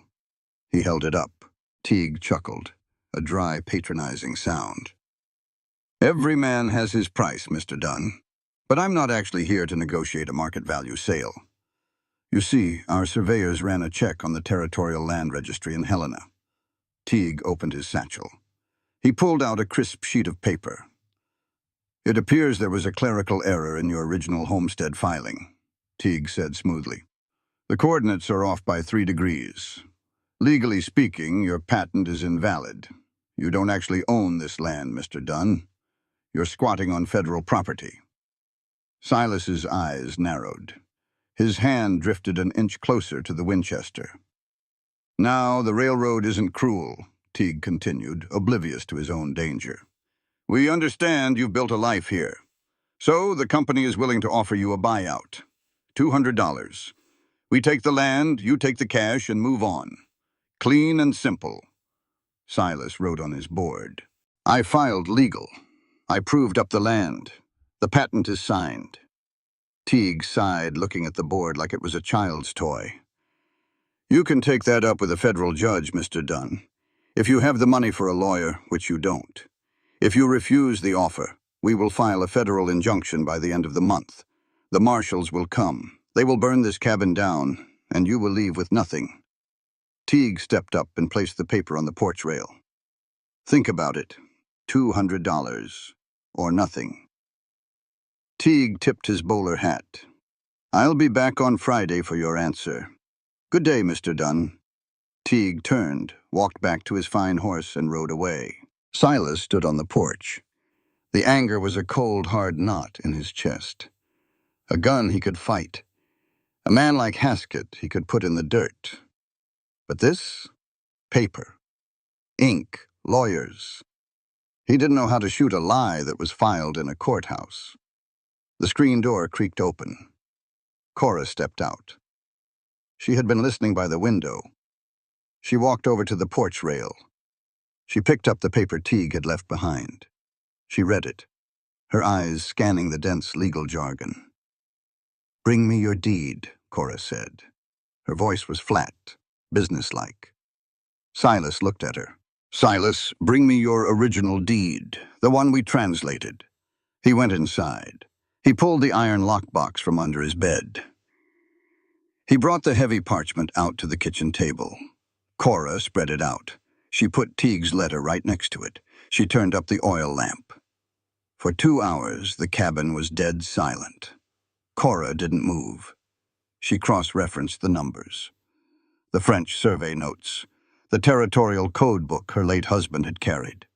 He held it up. Teague chuckled, a dry, patronizing sound. "Every man has his price, Mr. Dunn. But I'm not actually here to negotiate a market value sale. You see, our surveyors ran a check on the Territorial Land Registry in Helena." Teague opened his satchel. He pulled out a crisp sheet of paper. "It appears there was a clerical error in your original homestead filing," Teague said smoothly. "The coordinates are off by 3 degrees. Legally speaking, your patent is invalid. You don't actually own this land, Mr. Dunn. You're squatting on federal property." Silas's eyes narrowed. His hand drifted an inch closer to the Winchester. "Now, the railroad isn't cruel," Teague continued, oblivious to his own danger. "We understand you've built a life here. So the company is willing to offer you a buyout. $200. We take the land, you take the cash, and move on. Clean and simple." Silas wrote on his board. "I filed legal. I proved up the land. The patent is signed." Teague sighed, looking at the board like it was a child's toy. "You can take that up with a federal judge, Mr. Dunn, if you have the money for a lawyer, which you don't. If you refuse the offer, we will file a federal injunction by the end of the month. The marshals will come. They will burn this cabin down, and you will leave with nothing." Teague stepped up and placed the paper on the porch rail. "Think about it. $200, or nothing." Teague tipped his bowler hat. "I'll be back on Friday for your answer. Good day, Mr. Dunn." Teague turned, walked back to his fine horse, and rode away. Silas stood on the porch. The anger was a cold, hard knot in his chest. A gun he could fight. A man like Haskett he could put in the dirt. But this? Paper. Ink. Lawyers. He didn't know how to shoot a lie that was filed in a courthouse. The screen door creaked open. Cora stepped out. She had been listening by the window. She walked over to the porch rail. She picked up the paper Teague had left behind. She read it, her eyes scanning the dense legal jargon. "Bring me your deed," Cora said. Her voice was flat, businesslike. Silas looked at her. "Silas, bring me your original deed, the one we translated." He went inside. He pulled the iron lockbox from under his bed. He brought the heavy parchment out to the kitchen table. Cora spread it out. She put Teague's letter right next to it. She turned up the oil lamp. For 2 hours, the cabin was dead silent. Cora didn't move. She cross-referenced the numbers. The French survey notes. The territorial code book her late husband had carried.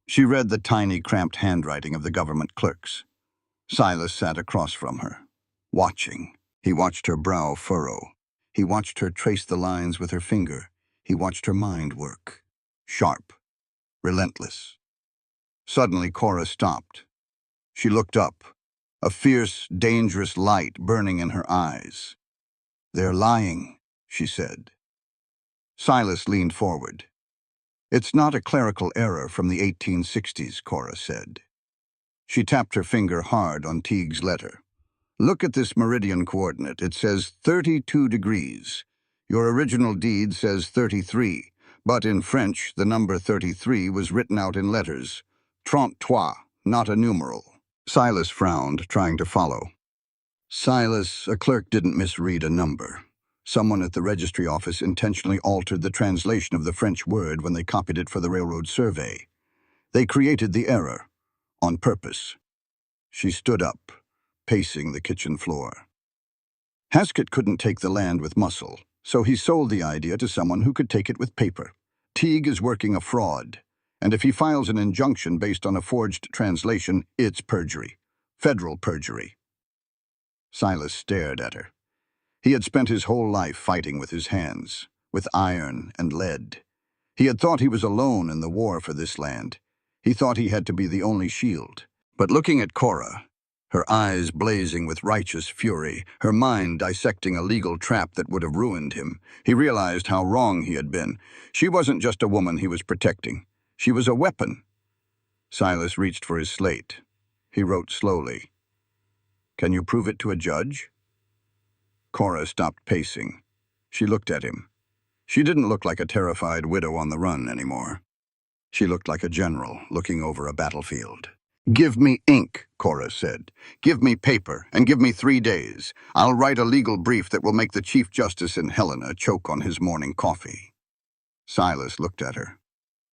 She read the tiny, cramped handwriting of the government clerks. Silas sat across from her, watching. He watched her brow furrow. He watched her trace the lines with her finger. He watched her mind work. Sharp. Relentless. Suddenly, Cora stopped. She looked up, a fierce, dangerous light burning in her eyes. "They're lying," she said. Silas leaned forward. "It's not a clerical error from the 1860s, Cora said. She tapped her finger hard on Teague's letter. "Look at this meridian coordinate. It says 32 degrees. Your original deed says 33, but in French, the number 33 was written out in letters. 33, not a numeral." Silas frowned, trying to follow. "Silas, a clerk didn't misread a number. Someone at the registry office intentionally altered the translation of the French word when they copied it for the railroad survey. They created the error, on purpose." She stood up, pacing the kitchen floor. "Haskett couldn't take the land with muscle, so he sold the idea to someone who could take it with paper. Teague is working a fraud, and if he files an injunction based on a forged translation, it's perjury. Federal perjury." Silas stared at her. He had spent his whole life fighting with his hands, with iron and lead. He had thought he was alone in the war for this land. He thought he had to be the only shield. But looking at Cora, her eyes blazing with righteous fury, her mind dissecting a legal trap that would have ruined him, he realized how wrong he had been. She wasn't just a woman he was protecting. She was a weapon. Silas reached for his slate. He wrote slowly. "Can you prove it to a judge?" Cora stopped pacing. She looked at him. She didn't look like a terrified widow on the run anymore. She looked like a general looking over a battlefield. "Give me ink," Cora said. "Give me paper, and give me 3 days. I'll write a legal brief that will make the Chief Justice in Helena choke on his morning coffee." Silas looked at her.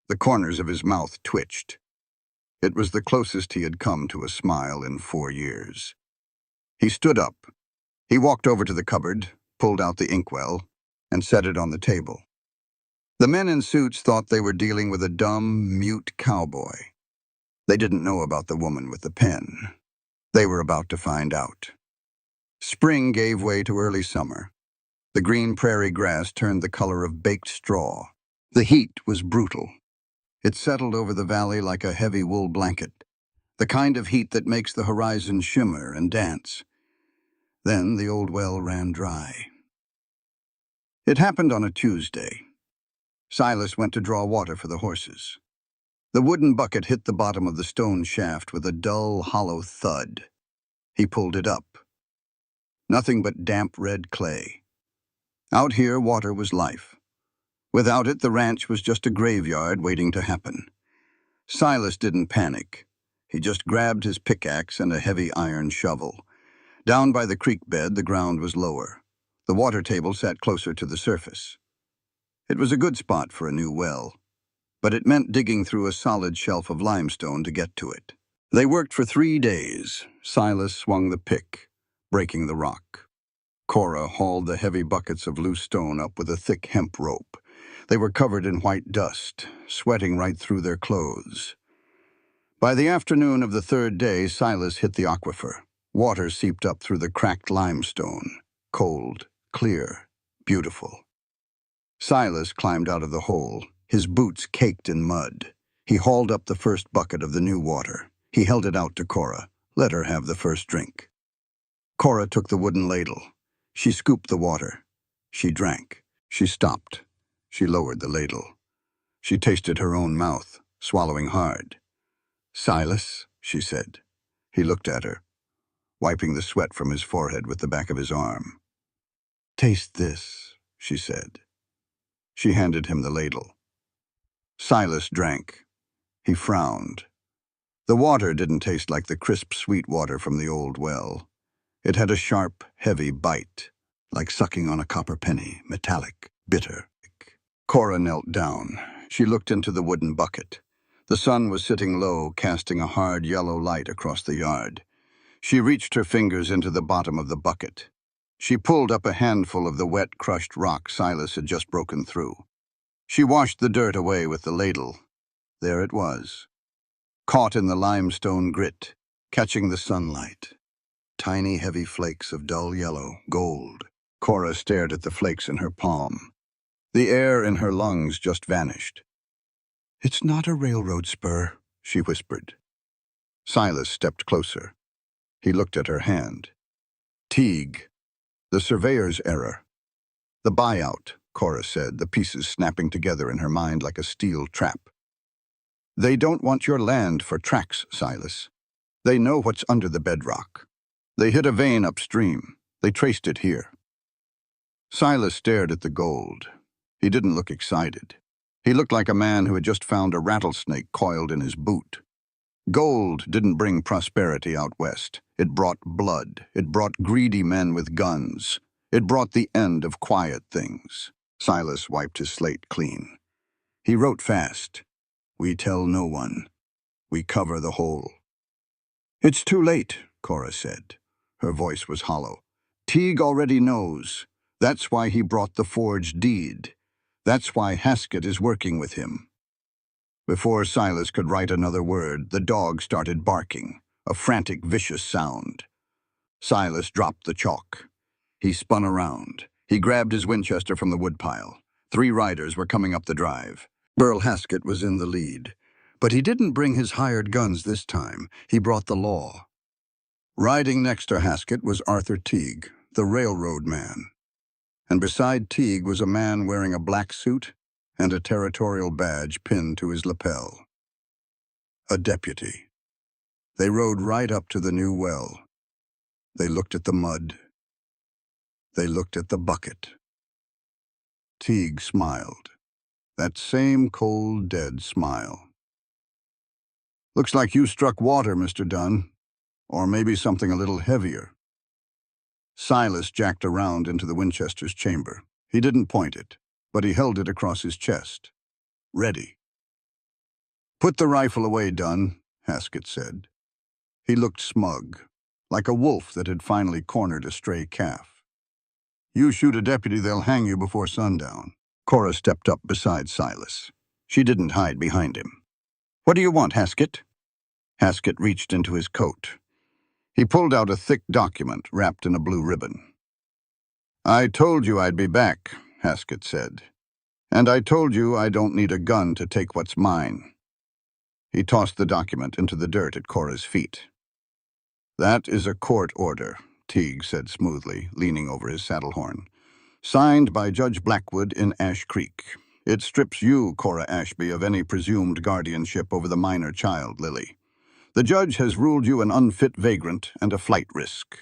The corners of his mouth twitched. It was the closest he had come to a smile in 4 years. He stood up. He walked over to the cupboard, pulled out the inkwell, and set it on the table. The men in suits thought they were dealing with a dumb, mute cowboy. They didn't know about the woman with the pen. They were about to find out. Spring gave way to early summer. The green prairie grass turned the color of baked straw. The heat was brutal. It settled over the valley like a heavy wool blanket, the kind of heat that makes the horizon shimmer and dance. Then the old well ran dry. It happened on a Tuesday. Silas went to draw water for the horses. The wooden bucket hit the bottom of the stone shaft with a dull, hollow thud. He pulled it up. Nothing but damp red clay. Out here, water was life. Without it, the ranch was just a graveyard waiting to happen. Silas didn't panic. He just grabbed his pickaxe and a heavy iron shovel. Down by the creek bed, the ground was lower. The water table sat closer to the surface. It was a good spot for a new well, but it meant digging through a solid shelf of limestone to get to it. They worked for 3 days. Silas swung the pick, breaking the rock. Cora hauled the heavy buckets of loose stone up with a thick hemp rope. They were covered in white dust, sweating right through their clothes. By the afternoon of the 3rd day, Silas hit the aquifer. Water seeped up through the cracked limestone. Cold, clear, beautiful. Silas climbed out of the hole, his boots caked in mud. He hauled up the first bucket of the new water. He held it out to Cora, let her have the first drink. Cora took the wooden ladle. She scooped the water. She drank. She stopped. She lowered the ladle. She tasted her own mouth, swallowing hard. "Silas," she said. He looked at her, wiping the sweat from his forehead with the back of his arm. "Taste this," she said. She handed him the ladle. Silas drank. He frowned. The water didn't taste like the crisp, sweet water from the old well. It had a sharp, heavy bite, like sucking on a copper penny, metallic, bitter. Cora knelt down. She looked into the wooden bucket. The sun was sitting low, casting a hard yellow light across the yard. She reached her fingers into the bottom of the bucket. She pulled up a handful of the wet, crushed rock Silas had just broken through. She washed the dirt away with the ladle. There it was, caught in the limestone grit, catching the sunlight. Tiny, heavy flakes of dull yellow, gold. Cora stared at the flakes in her palm. The air in her lungs just vanished. "It's not a railroad spur," she whispered. Silas stepped closer. He looked at her hand. Teague. The surveyor's error. The buyout, Cora said, the pieces snapping together in her mind like a steel trap. "They don't want your land for tracks, Silas. They know what's under the bedrock. They hit a vein upstream. They traced it here." Silas stared at the gold. He didn't look excited. He looked like a man who had just found a rattlesnake coiled in his boot. Gold didn't bring prosperity out west. It brought blood. It brought greedy men with guns. It brought the end of quiet things. Silas wiped his slate clean. He wrote fast. "We tell no one. We cover the whole." "It's too late," Cora said. Her voice was hollow. "Teague already knows. That's why he brought the forged deed. That's why Haskett is working with him." Before Silas could write another word, the dog started barking, a frantic, vicious sound. Silas dropped the chalk. He spun around. He grabbed his Winchester from the woodpile. 3 riders were coming up the drive. Burl Haskett was in the lead. But he didn't bring his hired guns this time. He brought the law. Riding next to Haskett was Arthur Teague, the railroad man. And beside Teague was a man wearing a black suit and a territorial badge pinned to his lapel. A deputy. They rode right up to the new well. They looked at the mud. They looked at the bucket. Teague smiled. That same cold, dead smile. "Looks like you struck water, Mr. Dunn. Or maybe something a little heavier." Silas jacked around into the Winchester's chamber. He didn't point it, but he held it across his chest. Ready. Put the rifle away, Dunn, Haskett said. He looked smug, like a wolf that had finally cornered a stray calf. You shoot a deputy, they'll hang you before sundown. Cora stepped up beside Silas. She didn't hide behind him. What do you want, Haskett? Haskett reached into his coat. He pulled out a thick document wrapped in a blue ribbon. I told you I'd be back, Haskett said. And I told you I don't need a gun to take what's mine. He tossed the document into the dirt at Cora's feet. That is a court order, Teague said smoothly, leaning over his saddle horn. Signed by Judge Blackwood in Ash Creek. It strips you, Cora Ashby, of any presumed guardianship over the minor child, Lily. The judge has ruled you an unfit vagrant and a flight risk.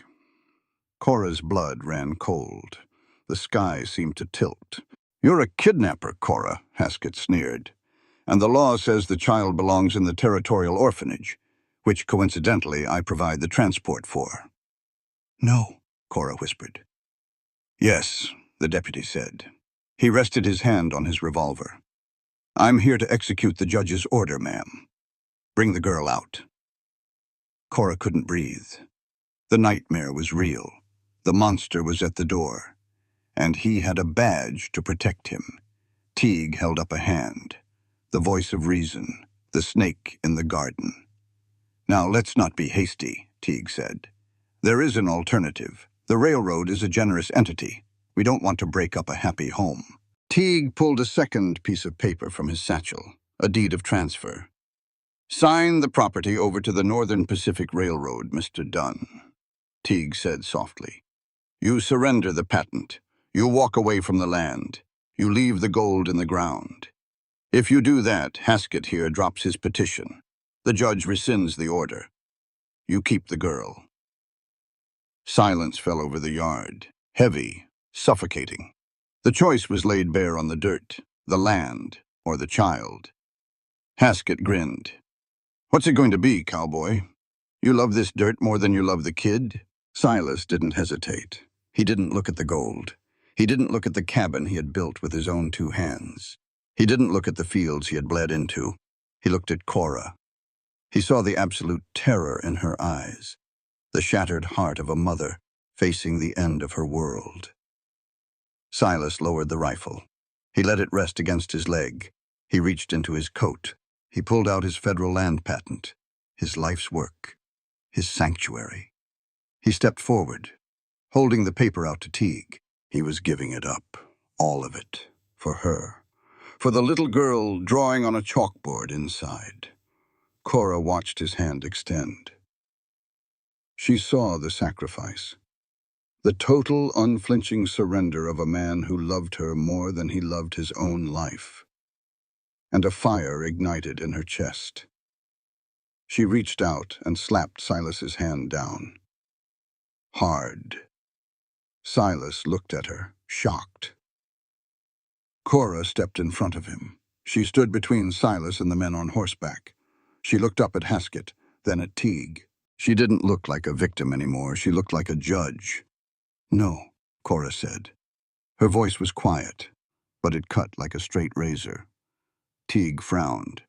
Cora's blood ran cold. The sky seemed to tilt. You're a kidnapper, Cora, Haskett sneered. And the law says the child belongs in the territorial orphanage, which coincidentally I provide the transport for. No, Cora whispered. Yes, the deputy said. He rested his hand on his revolver. I'm here to execute the judge's order, ma'am. Bring the girl out. Cora couldn't breathe. The nightmare was real. The monster was at the door. And he had a badge to protect him. Teague held up a hand. The voice of reason, the snake in the garden. Now, let's not be hasty, Teague said. There is an alternative. The railroad is a generous entity. We don't want to break up a happy home. Teague pulled a second piece of paper from his satchel, a deed of transfer. Sign the property over to the Northern Pacific Railroad, Mr. Dunn, Teague said softly. You surrender the patent. You walk away from the land. You leave the gold in the ground. If you do that, Haskett here drops his petition. The judge rescinds the order. You keep the girl. Silence fell over the yard, heavy, suffocating. The choice was laid bare on the dirt, the land, or the child. Haskett grinned. What's it going to be, Cowboy? You love this dirt more than you love the kid? Silas didn't hesitate. He didn't look at the gold. He didn't look at the cabin he had built with his own 2 hands. He didn't look at the fields he had bled into. He looked at Cora. He saw the absolute terror in her eyes, the shattered heart of a mother facing the end of her world. Silas lowered the rifle. He let it rest against his leg. He reached into his coat. He pulled out his federal land patent, his life's work, his sanctuary. He stepped forward, holding the paper out to Teague. He was giving it up, all of it, for her. For the little girl drawing on a chalkboard inside. Cora watched his hand extend. She saw the sacrifice. The total, unflinching surrender of a man who loved her more than he loved his own life. And a fire ignited in her chest. She reached out and slapped Silas's hand down. Hard. Silas looked at her, shocked. Cora stepped in front of him. She stood between Silas and the men on horseback. She looked up at Haskett, then at Teague. She didn't look like a victim anymore. She looked like a judge. No, Cora said. Her voice was quiet, but it cut like a straight razor. Teague frowned.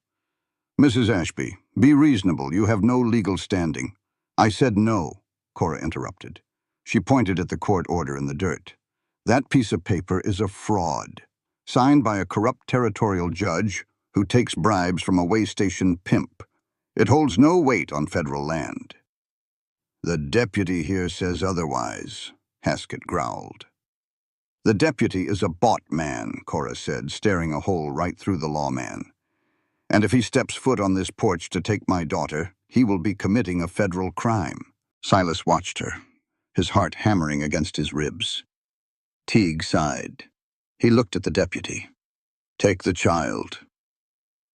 Mrs. Ashby, be reasonable. You have no legal standing. I said no, Cora interrupted. She pointed at the court order in the dirt. That piece of paper is a fraud, signed by a corrupt territorial judge who takes bribes from a way-station pimp. It holds no weight on federal land. The deputy here says otherwise, Haskett growled. The deputy is a bought man, Cora said, staring a hole right through the lawman. And if he steps foot on this porch to take my daughter, he will be committing a federal crime. Silas watched her, his heart hammering against his ribs. Teague sighed. He looked at the deputy. Take the child.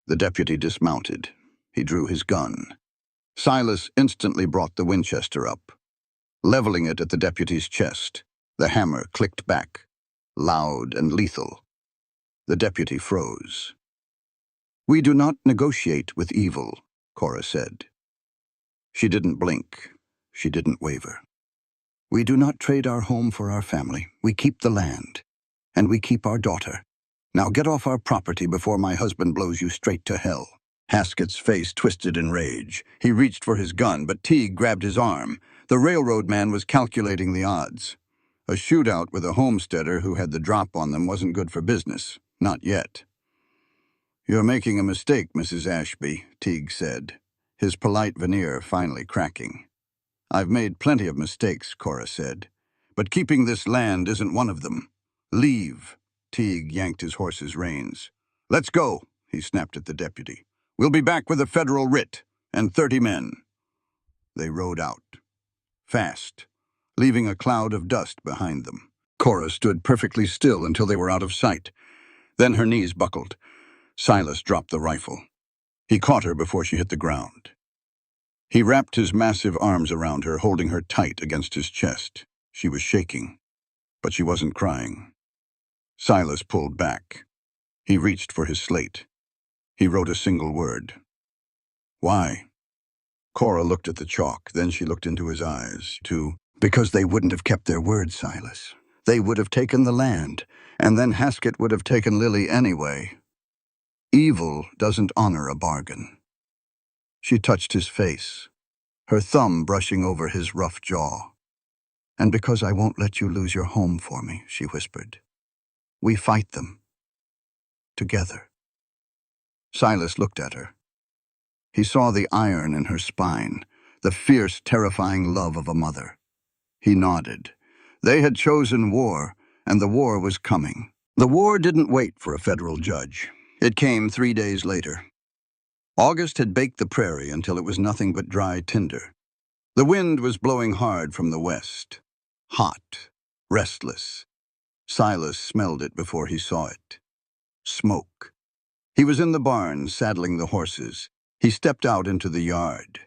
The deputy dismounted. He drew his gun. Silas instantly brought the Winchester up. Leveling it at the deputy's chest, the hammer clicked back, loud and lethal. The deputy froze. We do not negotiate with evil, Cora said. She didn't blink. She didn't waver. We do not trade our home for our family. We keep the land. And we keep our daughter. Now get off our property before my husband blows you straight to hell. Haskett's face twisted in rage. He reached for his gun, but Teague grabbed his arm. The railroad man was calculating the odds. A shootout with a homesteader who had the drop on them wasn't good for business. Not yet. "You're making a mistake, Mrs. Ashby," Teague said, his polite veneer finally cracking. "I've made plenty of mistakes," Cora said, "but keeping this land isn't one of them. Leave." Teague yanked his horse's reins. "Let's go," he snapped at the deputy. "We'll be back with a federal writ and 30 men. They rode out. Fast, leaving a cloud of dust behind them. Cora stood perfectly still until they were out of sight. Then her knees buckled. Silas dropped the rifle. He caught her before she hit the ground. He wrapped his massive arms around her, holding her tight against his chest. She was shaking, but she wasn't crying. Silas pulled back. He reached for his slate. He wrote a single word. "Why?" Cora looked at the chalk, then she looked into his eyes, too. "Because they wouldn't have kept their word, Silas. They would have taken the land, and then Haskett would have taken Lily anyway. Evil doesn't honor a bargain." She touched his face, her thumb brushing over his rough jaw. "And because I won't let you lose your home for me," she whispered. "We fight them. Together." Silas looked at her. He saw the iron in her spine, the fierce, terrifying love of a mother. He nodded. They had chosen war, and the war was coming. The war didn't wait for a federal judge. It came 3 days later. August had baked the prairie until it was nothing but dry tinder. The wind was blowing hard from the west. Hot, restless. Silas smelled it before he saw it. Smoke. He was in the barn, saddling the horses. He stepped out into the yard.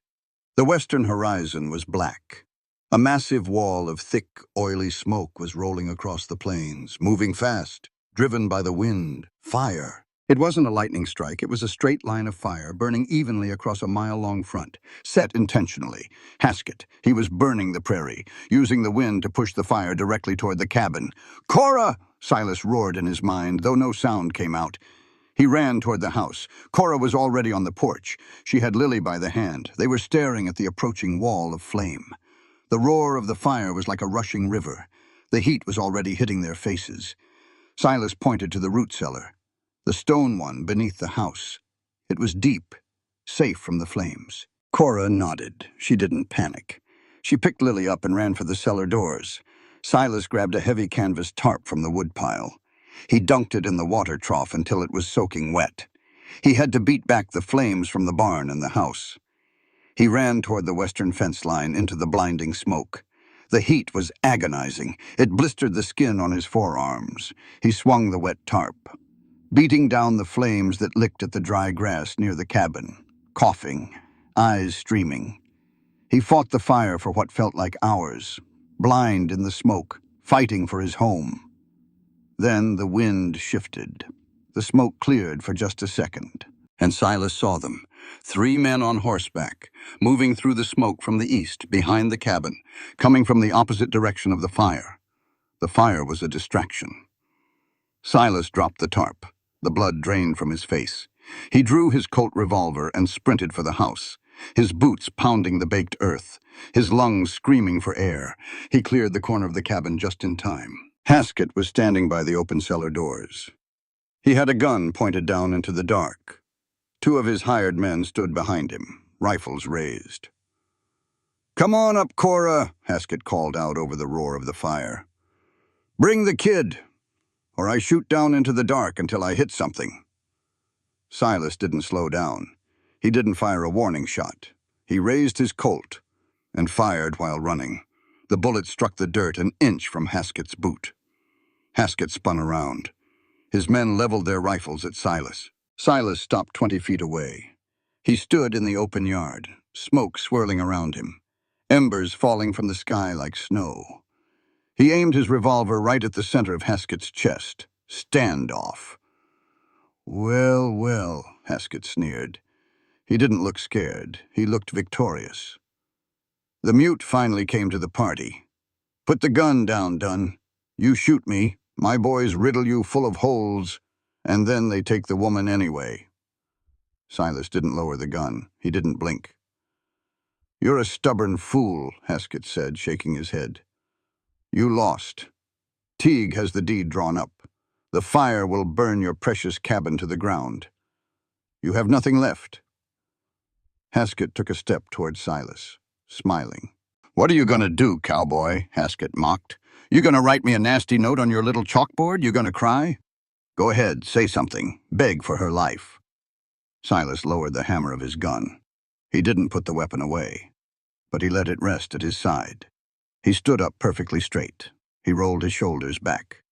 The western horizon was black. A massive wall of thick, oily smoke was rolling across the plains, moving fast, driven by the wind. Fire. It wasn't a lightning strike, it was a straight line of fire, burning evenly across a mile-long front, set intentionally. Haskett, he was burning the prairie, using the wind to push the fire directly toward the cabin. "Cora!" Silas roared in his mind, though no sound came out. He ran toward the house. Cora was already on the porch. She had Lily by the hand. They were staring at the approaching wall of flame. The roar of the fire was like a rushing river. The heat was already hitting their faces. Silas pointed to the root cellar, the stone one beneath the house. It was deep, safe from the flames. Cora nodded. She didn't panic. She picked Lily up and ran for the cellar doors. Silas grabbed a heavy canvas tarp from the woodpile. He dunked it in the water trough until it was soaking wet. He had to beat back the flames from the barn and the house. He ran toward the western fence line into the blinding smoke. The heat was agonizing. It blistered the skin on his forearms. He swung the wet tarp, beating down the flames that licked at the dry grass near the cabin, coughing, eyes streaming. He fought the fire for what felt like hours, blind in the smoke, fighting for his home. Then the wind shifted. The smoke cleared for just a second, and Silas saw them, 3 men on horseback, moving through the smoke from the east, behind the cabin, coming from the opposite direction of the fire. The fire was a distraction. Silas dropped the tarp. The blood drained from his face. He drew his Colt revolver and sprinted for the house, his boots pounding the baked earth, his lungs screaming for air. He cleared the corner of the cabin just in time. Haskett was standing by the open cellar doors. He had a gun pointed down into the dark. 2 of his hired men stood behind him, rifles raised. "Come on up, Cora," Haskett called out over the roar of the fire. "Bring the kid, or I shoot down into the dark until I hit something." Silas didn't slow down. He didn't fire a warning shot. He raised his Colt and fired while running. The bullet struck the dirt an inch from Haskett's boot. Haskett spun around. His men leveled their rifles at Silas. Silas stopped 20 feet away. He stood in the open yard, smoke swirling around him, embers falling from the sky like snow. He aimed his revolver right at the center of Haskett's chest. Standoff. "Well, well," Haskett sneered. He didn't look scared. He looked victorious. The mute finally came to the party. "Put the gun down, Dunn. You shoot me, my boys riddle you full of holes, and then they take the woman anyway." Silas didn't lower the gun. He didn't blink. "You're a stubborn fool," Haskett said, shaking his head. "You lost. Teague has the deed drawn up. The fire will burn your precious cabin to the ground. You have nothing left." Haskett took a step toward Silas, smiling. "What are you going to do, cowboy?" Haskett mocked. "You going to write me a nasty note on your little chalkboard? You going to cry? Go ahead, say something. Beg for her life." Silas lowered the hammer of his gun. He didn't put the weapon away, but he let it rest at his side. He stood up perfectly straight. He rolled his shoulders back.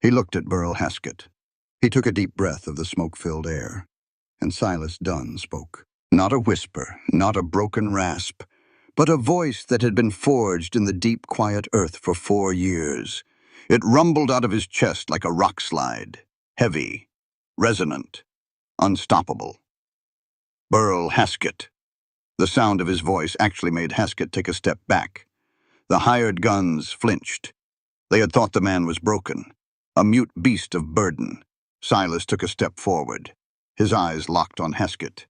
He looked at Burl Haskett. He took a deep breath of the smoke-filled air, and Silas Dunn spoke. Not a whisper, not a broken rasp, but a voice that had been forged in the deep, quiet earth for 4 years. It rumbled out of his chest like a rock slide, heavy, resonant, unstoppable. "Burl Haskett." The sound of his voice actually made Haskett take a step back. The hired guns flinched. They had thought the man was broken, a mute beast of burden. Silas took a step forward. His eyes locked on Haskett.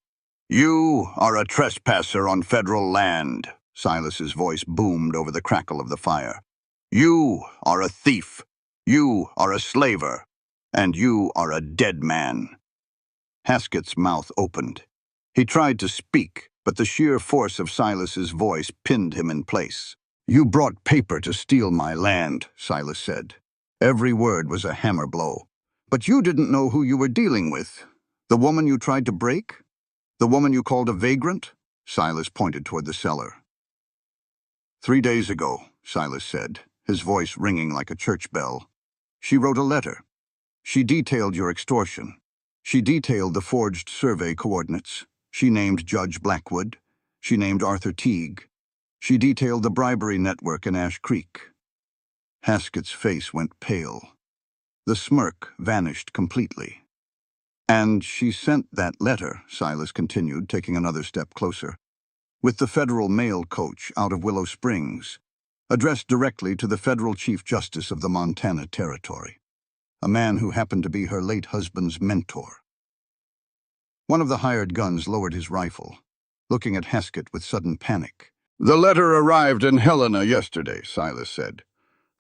"You are a trespasser on federal land," Silas's voice boomed over the crackle of the fire. "You are a thief. You are a slaver. And you are a dead man." Haskett's mouth opened. He tried to speak, but the sheer force of Silas's voice pinned him in place. "You brought paper to steal my land," Silas said. Every word was a hammer blow. "But you didn't know who you were dealing with. The woman you tried to break? The woman you called a vagrant?" Silas pointed toward the cellar. "3 days ago," Silas said, his voice ringing like a church bell. "She wrote a letter. She detailed your extortion. She detailed the forged survey coordinates. She named Judge Blackwood. She named Arthur Teague. She detailed the bribery network in Ash Creek." Haskett's face went pale. The smirk vanished completely. "And she sent that letter," Silas continued, taking another step closer, "with the federal mail coach out of Willow Springs, addressed directly to the federal Chief Justice of the Montana Territory, a man who happened to be her late husband's mentor." One of the hired guns lowered his rifle, looking at Haskett with sudden panic. "The letter arrived in Helena yesterday," Silas said.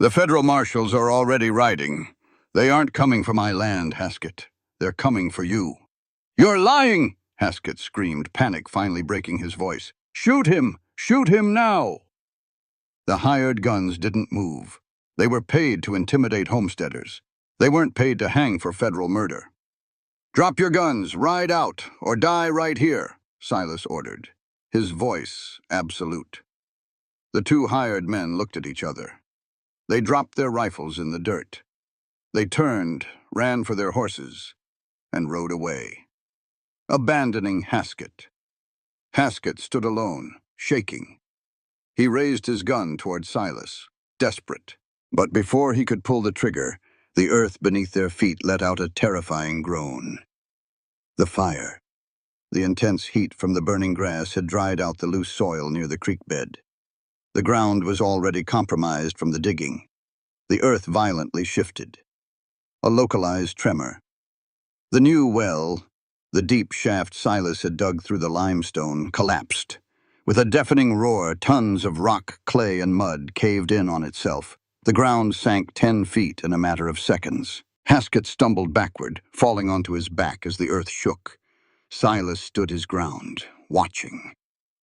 "The federal marshals are already riding. They aren't coming for my land, Haskett. They're coming for you." "You're lying!" Haskett screamed, panic finally breaking his voice. "Shoot him! Shoot him now!" The hired guns didn't move. They were paid to intimidate homesteaders. They weren't paid to hang for federal murder. "Drop your guns, ride out, or die right here," Silas ordered, his voice absolute. The 2 hired men looked at each other. They dropped their rifles in the dirt. They turned, ran for their horses, and rode away, abandoning Haskett. Haskett stood alone, shaking. He raised his gun toward Silas, desperate. But before he could pull the trigger, the earth beneath their feet let out a terrifying groan. The fire. The intense heat from the burning grass had dried out the loose soil near the creek bed. The ground was already compromised from the digging. The earth violently shifted. A localized tremor. The new well, the deep shaft Silas had dug through the limestone, collapsed. With a deafening roar, tons of rock, clay, and mud caved in on itself. The ground sank 10 feet in a matter of seconds. Haskett stumbled backward, falling onto his back as the earth shook. Silas stood his ground, watching.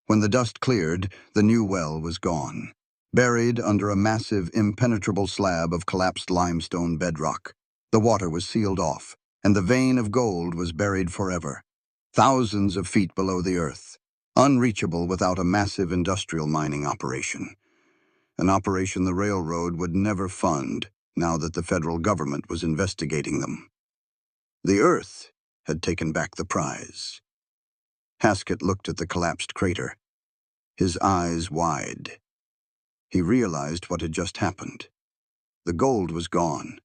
When the dust cleared, the new well was gone, buried under a massive, impenetrable slab of collapsed limestone bedrock. The water was sealed off, and the vein of gold was buried forever, thousands of feet below the earth, unreachable without a massive industrial mining operation. An operation the railroad would never fund, now that the federal government was investigating them. The earth had taken back the prize. Haskett looked at the collapsed crater, his eyes wide. He realized what had just happened. The gold was gone.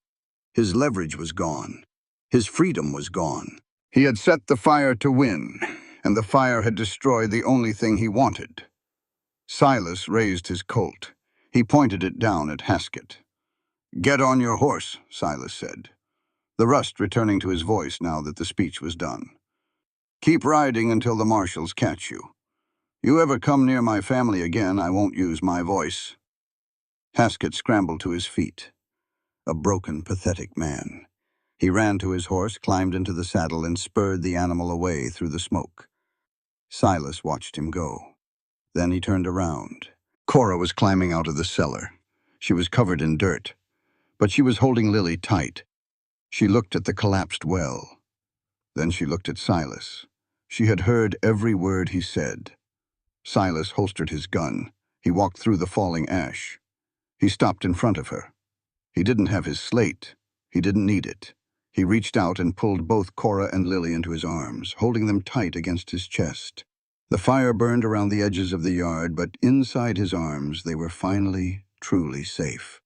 His leverage was gone. His freedom was gone. He had set the fire to win, and the fire had destroyed the only thing he wanted. Silas raised his Colt. He pointed it down at Haskett. "Get on your horse," Silas said, the rust returning to his voice now that the speech was done. Keep riding until the marshals catch you. You ever come near my family again, I won't use my voice." Haskett scrambled to his feet. A broken, pathetic man. He ran to his horse, climbed into the saddle, and spurred the animal away through the smoke. Silas watched him go. Then he turned around. Cora was climbing out of the cellar. She was covered in dirt, but she was holding Lily tight. She looked at the collapsed well. Then she looked at Silas. She had heard every word he said. Silas holstered his gun. He walked through the falling ash. He stopped in front of her. He didn't have his slate. He didn't need it. He reached out and pulled both Cora and Lily into his arms, holding them tight against his chest. The fire burned around the edges of the yard, but inside his arms they were finally, truly safe.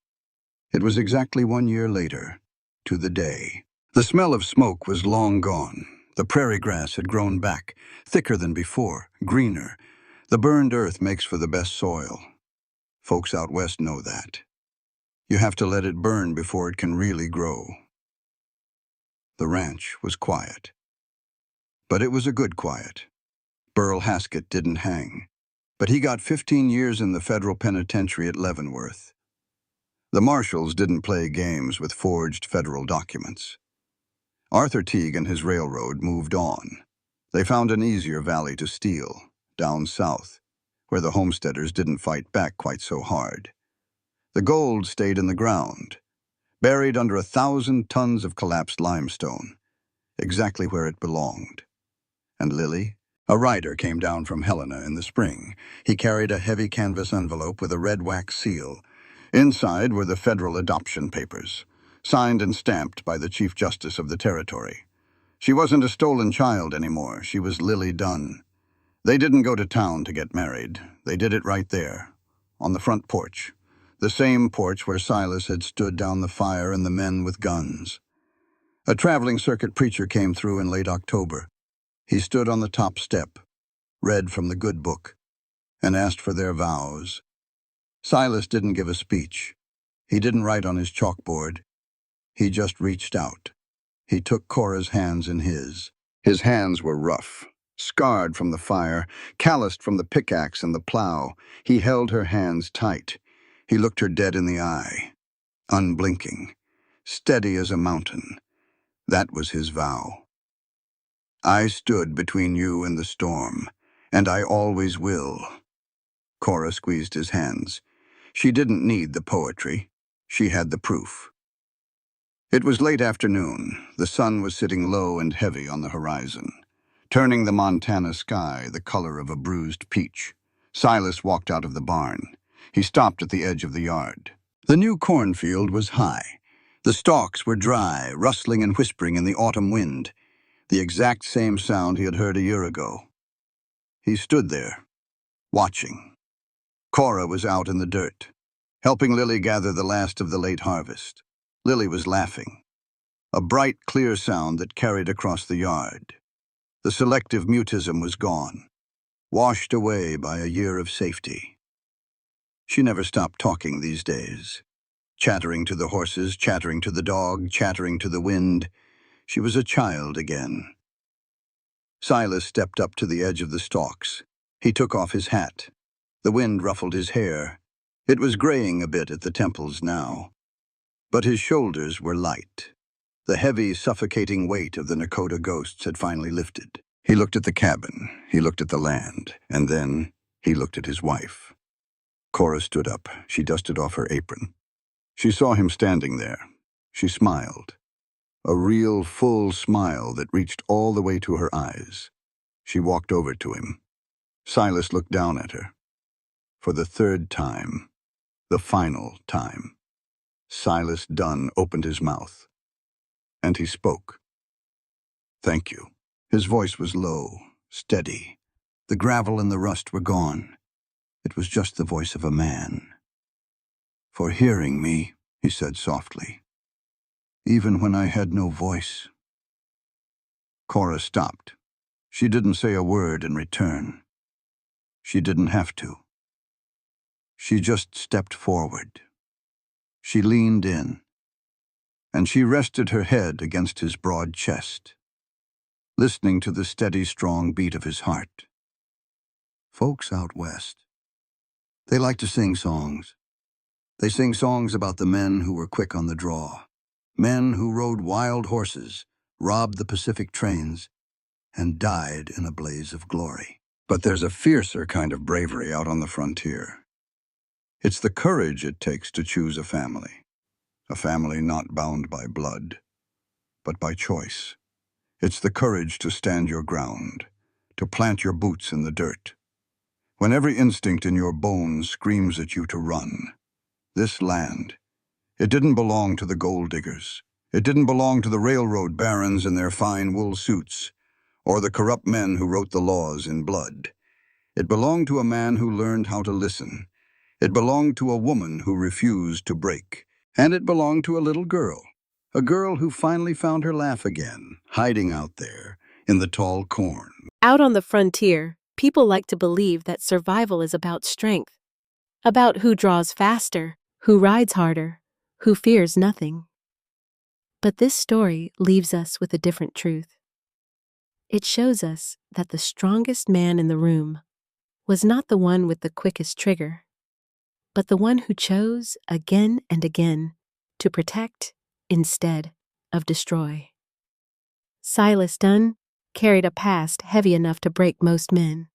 It was exactly 1 year later, to the day. The smell of smoke was long gone. The prairie grass had grown back, thicker than before, greener. The burned earth makes for the best soil. Folks out west know that. You have to let it burn before it can really grow. The ranch was quiet. But it was a good quiet. Burl Haskett didn't hang, but he got 15 years in the federal penitentiary at Leavenworth. The marshals didn't play games with forged federal documents. Arthur Teague and his railroad moved on. They found an easier valley to steal, down south, where the homesteaders didn't fight back quite so hard. The gold stayed in the ground, buried under 1,000 tons of collapsed limestone, exactly where it belonged. And Lily? A rider came down from Helena in the spring. He carried a heavy canvas envelope with a red wax seal. Inside were the federal adoption papers, signed and stamped by the Chief Justice of the territory. She wasn't a stolen child anymore. She was Lily Dunn. They didn't go to town to get married. They did it right there, on the front porch. The same porch where Silas had stood down the fire and the men with guns. A traveling circuit preacher came through in late October. He stood on the top step, read from the good book, and asked for their vows. Silas didn't give a speech. He didn't write on his chalkboard. He just reached out. He took Cora's hands in his. His hands were rough, scarred from the fire, calloused from the pickaxe and the plow. He held her hands tight. He looked her dead in the eye, unblinking, steady as a mountain. That was his vow. "I stood between you and the storm, and I always will." Cora squeezed his hands. She didn't need the poetry. She had the proof. It was late afternoon. The sun was sitting low and heavy on the horizon, turning the Montana sky the color of a bruised peach. Silas walked out of the barn. He stopped at the edge of the yard. The new cornfield was high. The stalks were dry, rustling and whispering in the autumn wind, the exact same sound he had heard a year ago. He stood there, watching. Cora was out in the dirt, helping Lily gather the last of the late harvest. Lily was laughing, a bright, clear sound that carried across the yard. The selective mutism was gone, washed away by a year of safety. She never stopped talking these days, chattering to the horses, chattering to the dog, chattering to the wind. She was a child again. Silas stepped up to the edge of the stalks. He took off his hat. The wind ruffled his hair. It was graying a bit at the temples now. But his shoulders were light. The heavy, suffocating weight of the Nakota ghosts had finally lifted. He looked at the cabin, he looked at the land, and then he looked at his wife. Cora stood up. She dusted off her apron. She saw him standing there. She smiled. A real, full smile that reached all the way to her eyes. She walked over to him. Silas looked down at her. For the third time, the final time, Silas Dunn opened his mouth. And he spoke. "Thank you." His voice was low, steady. The gravel and the rust were gone. It was just the voice of a man. "For hearing me," he said softly, "even when I had no voice." Cora stopped. She didn't say a word in return. She didn't have to. She just stepped forward. She leaned in, and she rested her head against his broad chest. listening to the steady, strong beat of his heart. Folks out west, they like to sing songs. They sing songs about the men who were quick on the draw, men who rode wild horses, robbed the Pacific trains, and died in a blaze of glory. But there's a fiercer kind of bravery out on the frontier. It's the courage it takes to choose a family not bound by blood, but by choice. It's the courage to stand your ground, to plant your boots in the dirt. When every instinct in your bones screams at you to run. This land, it didn't belong to the gold diggers. It didn't belong to the railroad barons in their fine wool suits, or the corrupt men who wrote the laws in blood. It belonged to a man who learned how to listen. It belonged to a woman who refused to break. And it belonged to a little girl, a girl who finally found her laugh again, hiding out there in the tall corn. Out on the frontier, people like to believe that survival is about strength, about who draws faster, who rides harder, who fears nothing. But this story leaves us with a different truth. It shows us that the strongest man in the room was not the one with the quickest trigger, but the one who chose again and again to protect instead of destroy. Silas Dunn carried a past heavy enough to break most men.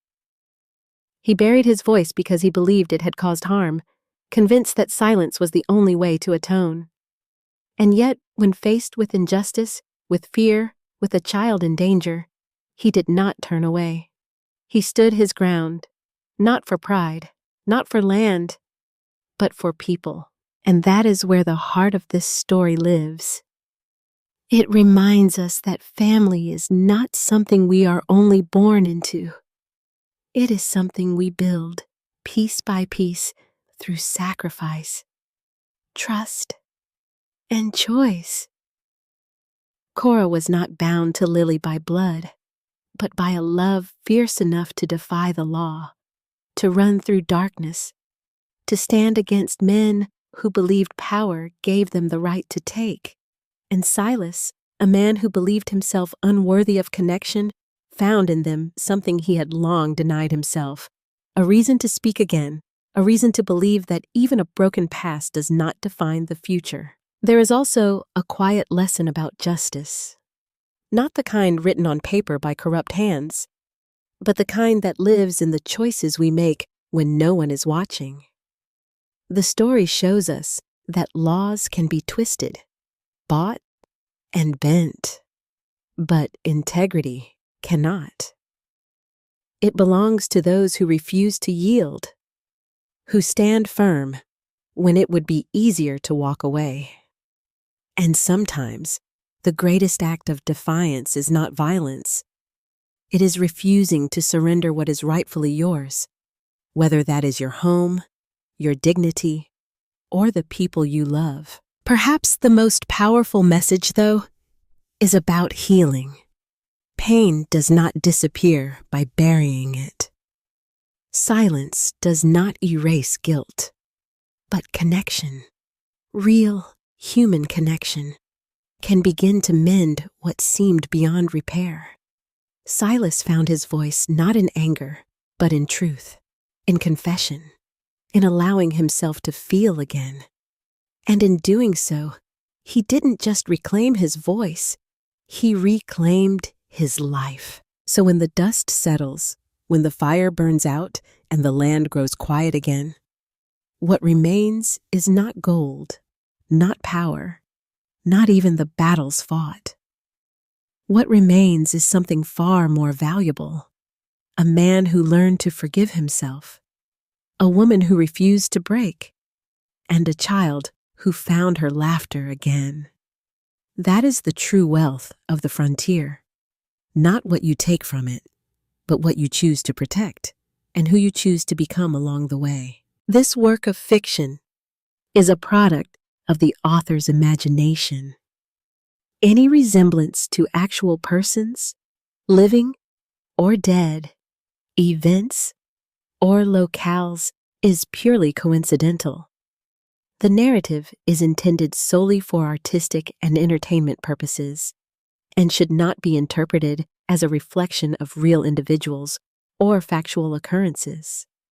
He buried his voice because he believed it had caused harm, convinced that silence was the only way to atone. And yet, when faced with injustice, with fear, with a child in danger, he did not turn away. He stood his ground, not for pride, not for land, but for people. And that is where the heart of this story lives. It reminds us that family is not something we are only born into. It is something we build, piece by piece, through sacrifice, trust, and choice. Cora was not bound to Lily by blood, but by a love fierce enough to defy the law, to run through darkness, to stand against men who believed power gave them the right to take. And Silas, a man who believed himself unworthy of connection, found in them something he had long denied himself, a reason to speak again, a reason to believe that even a broken past does not define the future. There is also a quiet lesson about justice, not the kind written on paper by corrupt hands, but the kind that lives in the choices we make when no one is watching. The story shows us that laws can be twisted, bought, and bent, but integrity cannot. It belongs to those who refuse to yield, who stand firm when it would be easier to walk away. And sometimes, the greatest act of defiance is not violence. It is refusing to surrender what is rightfully yours, whether that is your home, your dignity, or the people you love. Perhaps the most powerful message, though, is about healing. Pain does not disappear by burying it. Silence does not erase guilt, but connection, real human connection, can begin to mend what seemed beyond repair. Silas found his voice not in anger, but in truth, in confession, in allowing himself to feel again. And in doing so, he didn't just reclaim his voice, he reclaimed his life. So when the dust settles, when the fire burns out and the land grows quiet again, what remains is not gold, not power, not even the battles fought. What remains is something far more valuable, a man who learned to forgive himself, a woman who refused to break, and a child who found her laughter again. That is the true wealth of the frontier, not what you take from it, but what you choose to protect and who you choose to become along the way. This work of fiction is a product of the author's imagination. Any resemblance to actual persons, living or dead, events or locales, is purely coincidental. The narrative is intended solely for artistic and entertainment purposes and should not be interpreted as a reflection of real individuals or factual occurrences.